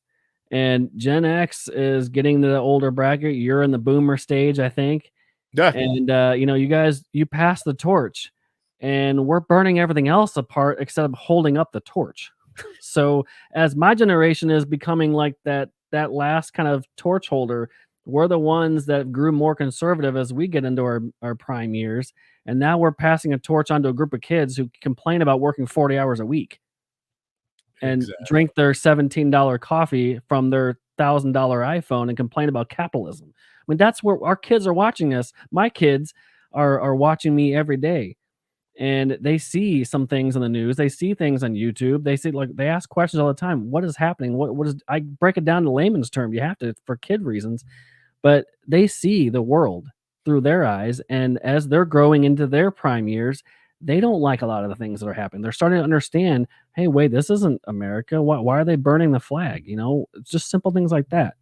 Speaker 2: And Gen X is getting to the older bracket. You're in the boomer stage, I think.
Speaker 1: Yeah.
Speaker 2: And you guys, you pass the torch, and we're burning everything else apart except of holding up the torch. So as my generation is becoming like that last kind of torch holder, we're the ones that grew more conservative as we get into our prime years. And now we're passing a torch onto a group of kids who complain about working 40 hours a week and
Speaker 1: Exactly.
Speaker 2: drink their $17 coffee from their $1,000 iPhone and complain about capitalism. I mean, that's where our kids are watching us. My kids are watching me every day, and they see some things on the news. They see things on YouTube. They see, they ask questions all the time. What is happening? What is, I break it down to layman's term. You have to, for kid reasons, but they see the world through their eyes. And as they're growing into their prime years, they don't like a lot of the things that are happening. They're starting to understand, hey, wait, this isn't America. Why are they burning the flag? It's just simple things like that.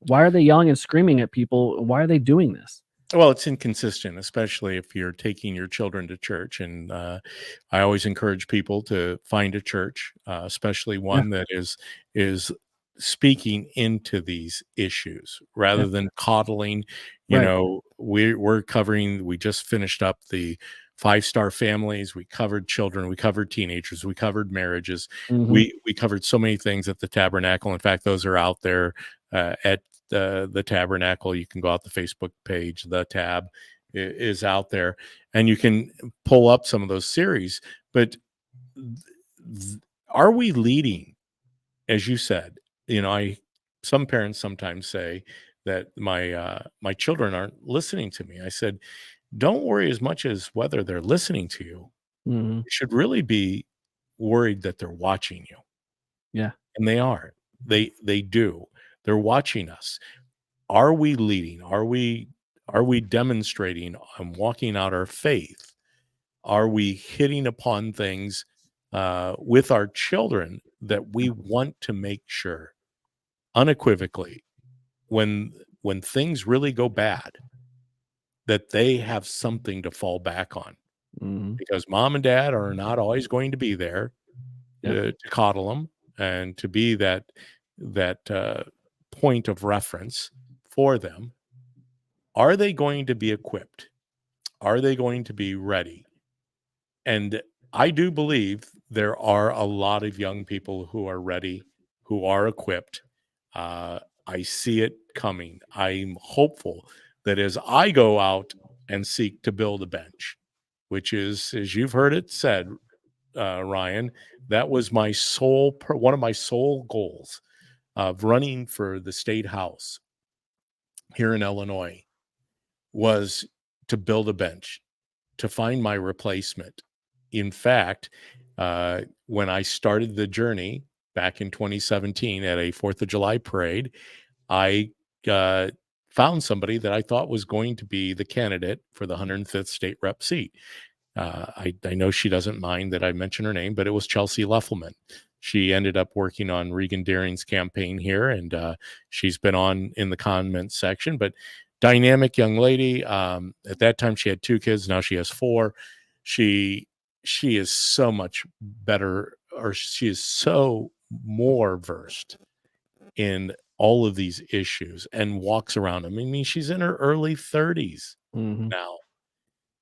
Speaker 2: Why are they yelling and screaming at people? Why are they doing this?
Speaker 1: Well, it's inconsistent, especially if you're taking your children to church. And I always encourage people to find a church, especially one that is speaking into these issues rather than coddling.
Speaker 2: Right.
Speaker 1: We're covering. We just finished up the 5-star families. We covered children. We covered teenagers. We covered marriages.
Speaker 2: Mhm.
Speaker 1: We covered so many things at the Tabernacle. In fact, those are out there at the Tabernacle. You can go out the Facebook page. The Tab is out there, and you can pull up some of those series. But are we leading? As you said, some parents sometimes say that my children aren't listening to me. I said, don't worry as much as whether they're listening to you.
Speaker 2: Mhm.
Speaker 1: You should really be worried that they're watching you.
Speaker 2: Yeah.
Speaker 1: And they are. They do. They're watching us. Are we leading? Are we demonstrating and walking out our faith? Are we hitting upon things with our children that we want to make sure unequivocally when things really go bad, that they have something to fall back on,
Speaker 2: Hmm.
Speaker 1: because mom and dad are not always going to be there to coddle them and to be that point of reference for them. Are they going to be equipped? Are they going to be ready? And I do believe there are a lot of young people who are ready, who are equipped. I see it coming. I'm hopeful that as I go out and seek to build a bench, which is, as you've heard it said, Ryan, that was my one of my sole goals of running for the state house here in Illinois, was to build a bench, to find my replacement. In fact, when I started the journey back in 2017 at a 4th of July parade, I found somebody that I thought was going to be the candidate for the 105th state rep seat. I know she doesn't mind that I mention her name, but it was Chelsea Leffelman. She ended up working on Regan Deering's campaign here, and she's been on in the comment section. But dynamic young lady. At that time, she had 2 kids. Now she has 4. She is so much better, or she is so more versed in all of these issues and walks around them. I mean, she's in her early 30s
Speaker 2: Hmm.
Speaker 1: now,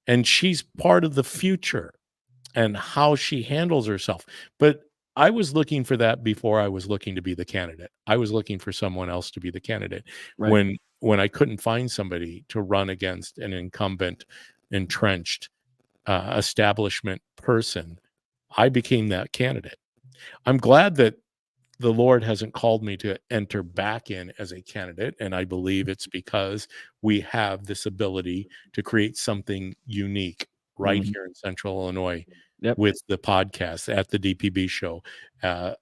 Speaker 1: and she's part of the future and how she handles herself. But I was looking for that before I was looking to be the candidate. I was looking for someone else to be the candidate.
Speaker 2: Right.
Speaker 1: When I couldn't find somebody to run against an incumbent, entrenched establishment person, I became that candidate. I'm glad that the Lord hasn't called me to enter back in as a candidate, and I believe it's because we have this ability to create something unique right
Speaker 2: Mhm.
Speaker 1: here in Central Illinois
Speaker 2: Yep.
Speaker 1: with the podcast at the DPB show,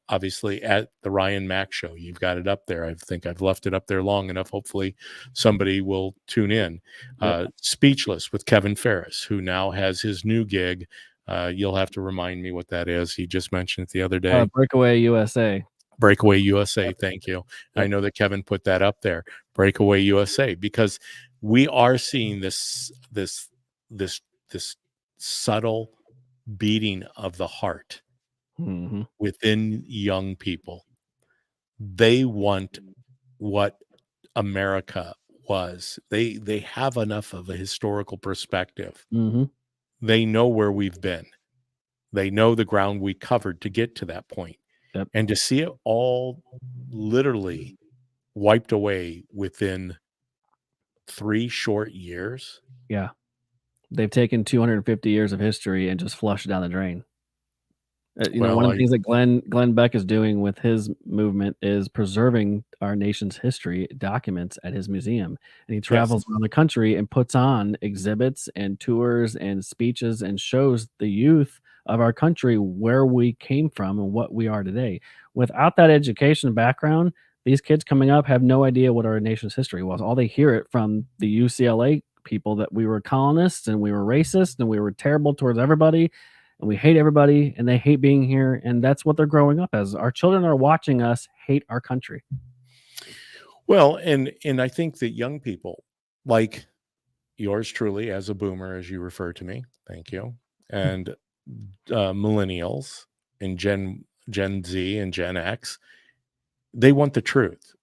Speaker 1: obviously at the Ryan Mack show. You've got it up there. I think I've left it up there long enough. Hopefully somebody will tune in.
Speaker 2: Yep.
Speaker 1: Speechless with Kevin Ferris, who now has his new gig. You'll have to remind me what that is. He just mentioned it the other day.
Speaker 2: Breakaway USA.
Speaker 1: Breakaway USA. Thank you. I
Speaker 2: Yep.
Speaker 1: know that Kevin put that up there. Breakaway USA, because we are seeing this subtle beating of the heart
Speaker 2: Hmm.
Speaker 1: within young people. They want what America was. They have enough of a historical perspective.
Speaker 2: Hmm.
Speaker 1: They know where we've been. They know the ground we covered to get to that point.
Speaker 2: Yep.
Speaker 1: And to see it all literally wiped away within 3 short years.
Speaker 2: Yeah. They've taken 250 years of history and just flushed it down the drain.
Speaker 1: Well,
Speaker 2: one of the things that Glenn Beck is doing with his movement is preserving our nation's history documents at his museum. And he travels around the country and puts on exhibits and tours and speeches and shows the youth of our country where we came from and what we are today. Without that education background, these kids coming up have no idea what our nation's history was. All they hear it from the UCLA people that we were colonists and we were racist and we were terrible towards everybody and we hate everybody and they hate being here, and that's what they're growing up as. Our children are watching us hate our country.
Speaker 1: Well, and I think that young people like yours truly, as a boomer, as you refer to me, thank you, and millennials and Gen Z and Gen X, they want the truth.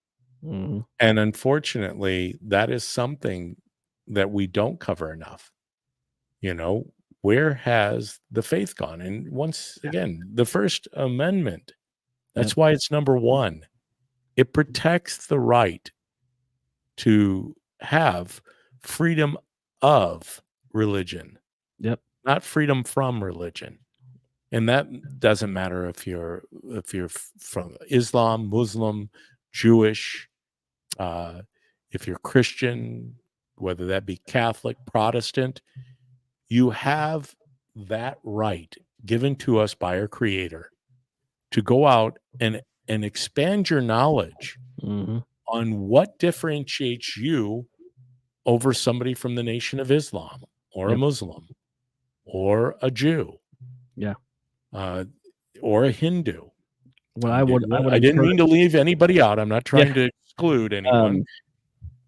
Speaker 2: Mhm.
Speaker 1: And unfortunately, that is something that we don't cover enough. Where has the faith gone? And once again, the First Amendment, that's why it's number 1. It protects the right to have freedom of religion,
Speaker 2: Yep.
Speaker 1: not freedom from religion. And that doesn't matter if you're from Islam, Muslim, Jewish, if you're Christian, whether that be Catholic, Protestant. You have that right given to us by our Creator to go out and expand your knowledge
Speaker 2: Mhm.
Speaker 1: on what differentiates you over somebody from the Nation of Islam or a
Speaker 2: Yep.
Speaker 1: Muslim or a Jew.
Speaker 2: Yeah.
Speaker 1: Or a Hindu.
Speaker 2: What
Speaker 1: I
Speaker 2: I would
Speaker 1: didn't mean
Speaker 2: encourage,
Speaker 1: to leave anybody out. I'm not trying
Speaker 2: yeah,
Speaker 1: to exclude anyone.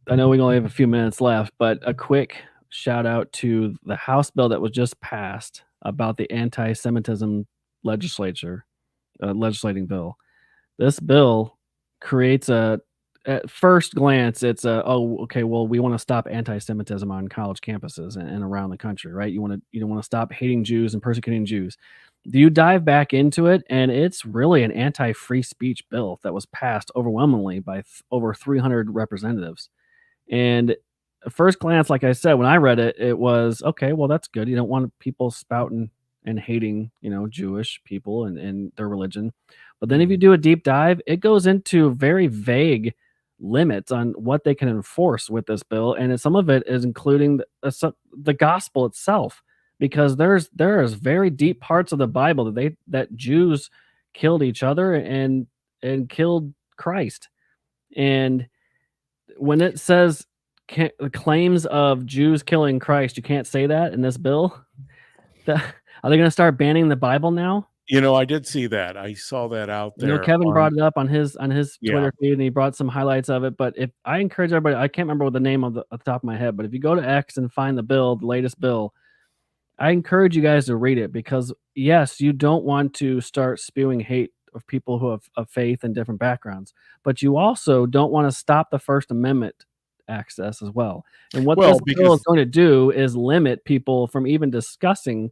Speaker 2: I know we only have a few minutes left, but a quick shout out to the House bill that was just passed about the anti-Semitism legislating bill. This bill creates at first glance, it's oh, okay, well, we want to stop anti-Semitism on college campuses and around the country, right? You don't want to stop hating Jews and persecuting Jews. Do you dive back into it, and it's really an anti-free speech bill that was passed overwhelmingly by over 300 representatives. And at first glance, like I said, when I read it, it was okay. Well, that's good. You don't want people spouting and hating, Jewish people and their religion. But then if you do a deep dive, it goes into very vague limits on what they can enforce with this bill, and some of it is including the gospel itself, because there is very deep parts of the Bible that Jews killed each other and killed Christ. And when it says claims of Jews killing Christ, you can't say that in this bill. Are they going to start banning the Bible now?
Speaker 1: I did see that. I saw that out there.
Speaker 2: Kevin brought it up on his
Speaker 1: Yeah.
Speaker 2: Twitter feed, and he brought some highlights of it. But if I encourage everybody, I can't remember what the name of off the top of my head, but if you go to X and find the latest bill, I encourage you guys to read it, because yes, you don't want to start spewing hate of people who have of faith and different backgrounds, but you also don't want to stop the First Amendment access as well. And what this bill is going to do is limit people from even discussing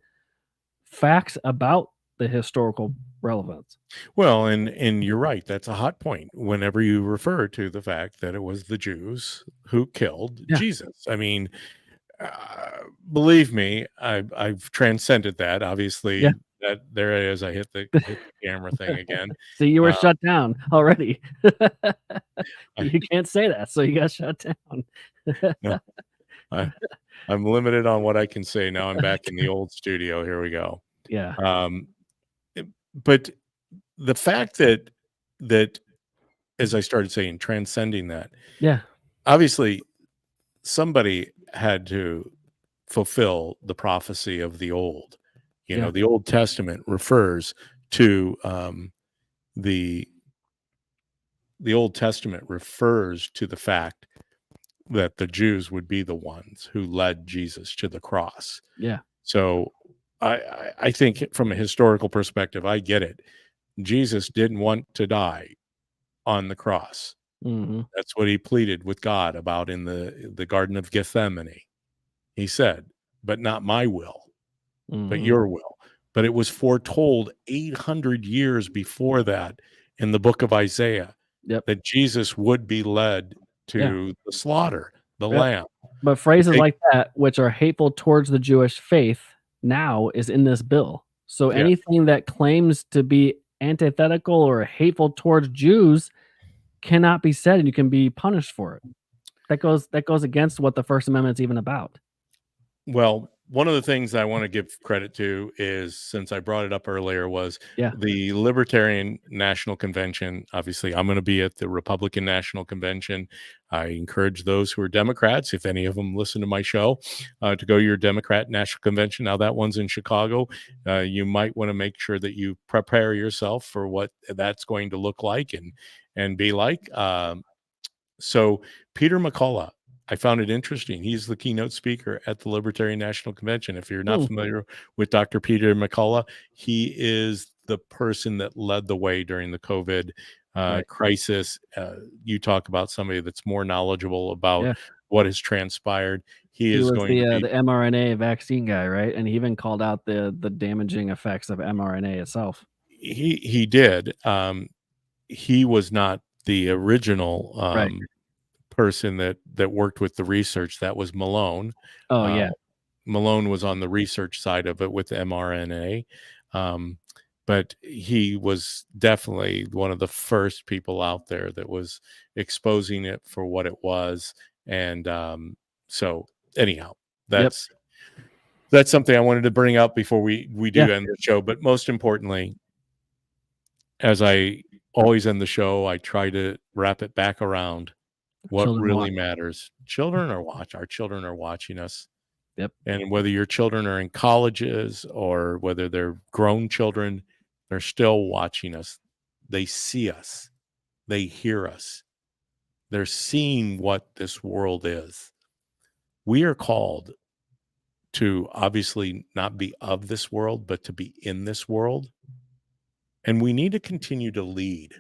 Speaker 2: facts about the historical relevance.
Speaker 1: Well, and you're right. That's a hot point whenever you refer to the fact that it was the Jews who killed Jesus. I mean, believe me, I've transcended that. Obviously, that there it is. I hit the camera thing again.
Speaker 2: So you were shut down already. You can't say that, so you got shut down.
Speaker 1: No, I'm limited on what I can say. Now I'm back in the old studio. Here we go.
Speaker 2: Yeah.
Speaker 1: But the fact that as I started saying, transcending that, obviously somebody had to fulfill the prophecy of the old. The Old Testament refers to the Old Testament refers to the fact that the Jews would be the ones who led Jesus to the cross.
Speaker 2: Yeah.
Speaker 1: So I think from a historical perspective, I get it. Jesus didn't want to die on the cross.
Speaker 2: Mm-hmm.
Speaker 1: That's what he pleaded with God about in the Garden of Gethsemane. He said, but not my will, but your will. But it was foretold 800 years before that in the book of Isaiah that Jesus would be led to the slaughter, the lamb.
Speaker 2: But phrases like that, which are hateful towards the Jewish faith, now is in this bill. So anything that claims to be antithetical or hateful towards Jews cannot be said, and you can be punished for it. That goes against what the First Amendment is even about.
Speaker 1: Well, one of the things I want to give credit to is, since I brought it up earlier, was the Libertarian National Convention. Obviously, I'm going to be at the Republican National Convention. I encourage those who are Democrats, if any of them listen to my show, to go to your Democrat National Convention. Now, that one's in Chicago. You might want to make sure that you prepare yourself for what that's going to look like and be like. So Peter McCullough, I found it interesting. He's the keynote speaker at the Libertarian National Convention. If you're not familiar with Dr. Peter McCullough, he is the person that led the way during the COVID crisis. You talk about somebody that's more knowledgeable about what has transpired. He is
Speaker 2: was
Speaker 1: going to be
Speaker 2: the mRNA vaccine guy, right? And he even called out the damaging effects of mRNA itself.
Speaker 1: He did. He was not the original person that worked with the research. That was Malone. Malone was on the research side of it with mRNA, but he was definitely one of the first people out there that was exposing it for what it was. And so anyhow, that's something I wanted to bring up before we do end the show. But most importantly, as I always end the show, I try to wrap it back around what really matters. Our children are watching us.
Speaker 2: Yep.
Speaker 1: And whether your children are in colleges or whether they're grown children, they're still watching us. They see us. They hear us. They're seeing what this world is. We are called to obviously not be of this world, but to be in this world. And we need to continue to lead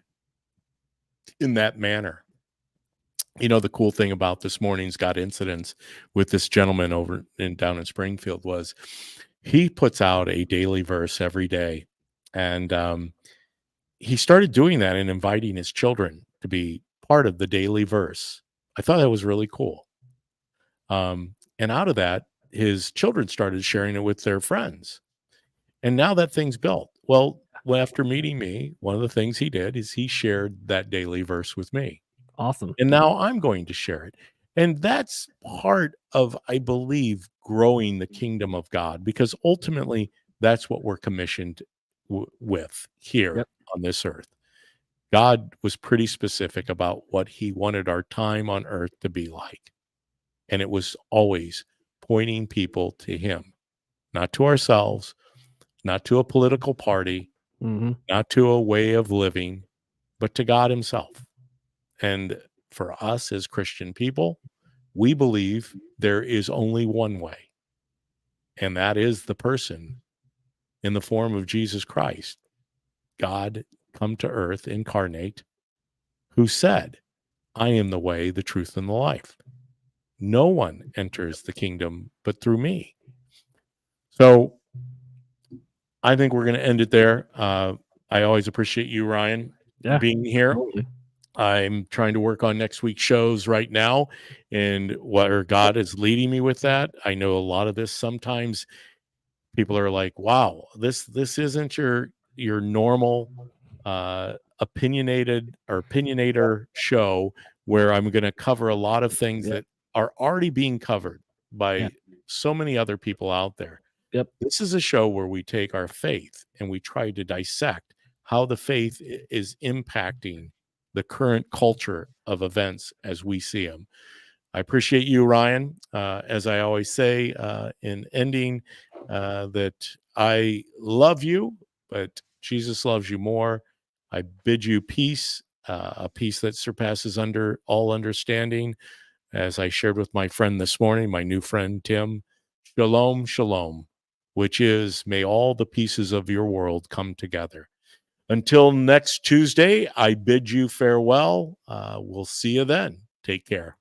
Speaker 1: in that manner. You know, the cool thing about this morning's God Incidents with this gentleman down in Springfield was he puts out a daily verse every day. And he started doing that and inviting his children to be part of the daily verse. I thought that was really cool. And out of that, his children started sharing it with their friends. And now that thing's built. Well, after meeting me, one of the things he did is he shared that daily verse with me.
Speaker 2: Awesome.
Speaker 1: And now I'm going to share it. And that's part of, I believe, growing the kingdom of God, because ultimately that's what we're commissioned with here
Speaker 2: Yep.
Speaker 1: on this earth. God was pretty specific about what he wanted our time on earth to be like. And it was always pointing people to him, not to ourselves, not to a political party,
Speaker 2: Mm-hmm.
Speaker 1: not to a way of living, but to God himself. And for us as Christian people, we believe there is only one way, and that is the person in the form of Jesus Christ, God come to earth, incarnate, who said, I am the way, the truth, and the life. No one enters the kingdom but through me. So I think we're going to end it there. I always appreciate you, Ryan,
Speaker 2: Yeah.
Speaker 1: being here.
Speaker 2: Totally.
Speaker 1: I'm trying to work on next week's shows right now, and where God is leading me with that. I know a lot of this, sometimes people are like, wow, this isn't your normal opinionator show where I'm going to cover a lot of things
Speaker 2: Yep.
Speaker 1: that are already being covered by
Speaker 2: Yeah.
Speaker 1: so many other people out there.
Speaker 2: Yep.
Speaker 1: This is a show where we take our faith and we try to dissect how the faith is impacting the current culture of events as we see them. I appreciate you, Ryan. As I always say in ending, that I love you, but Jesus loves you more. I bid you peace, a peace that surpasses all understanding. As I shared with my friend this morning, my new friend, Tim, shalom, shalom, which is, may all the pieces of your world come together. Until next Tuesday, I bid you farewell. We'll see you then. Take care.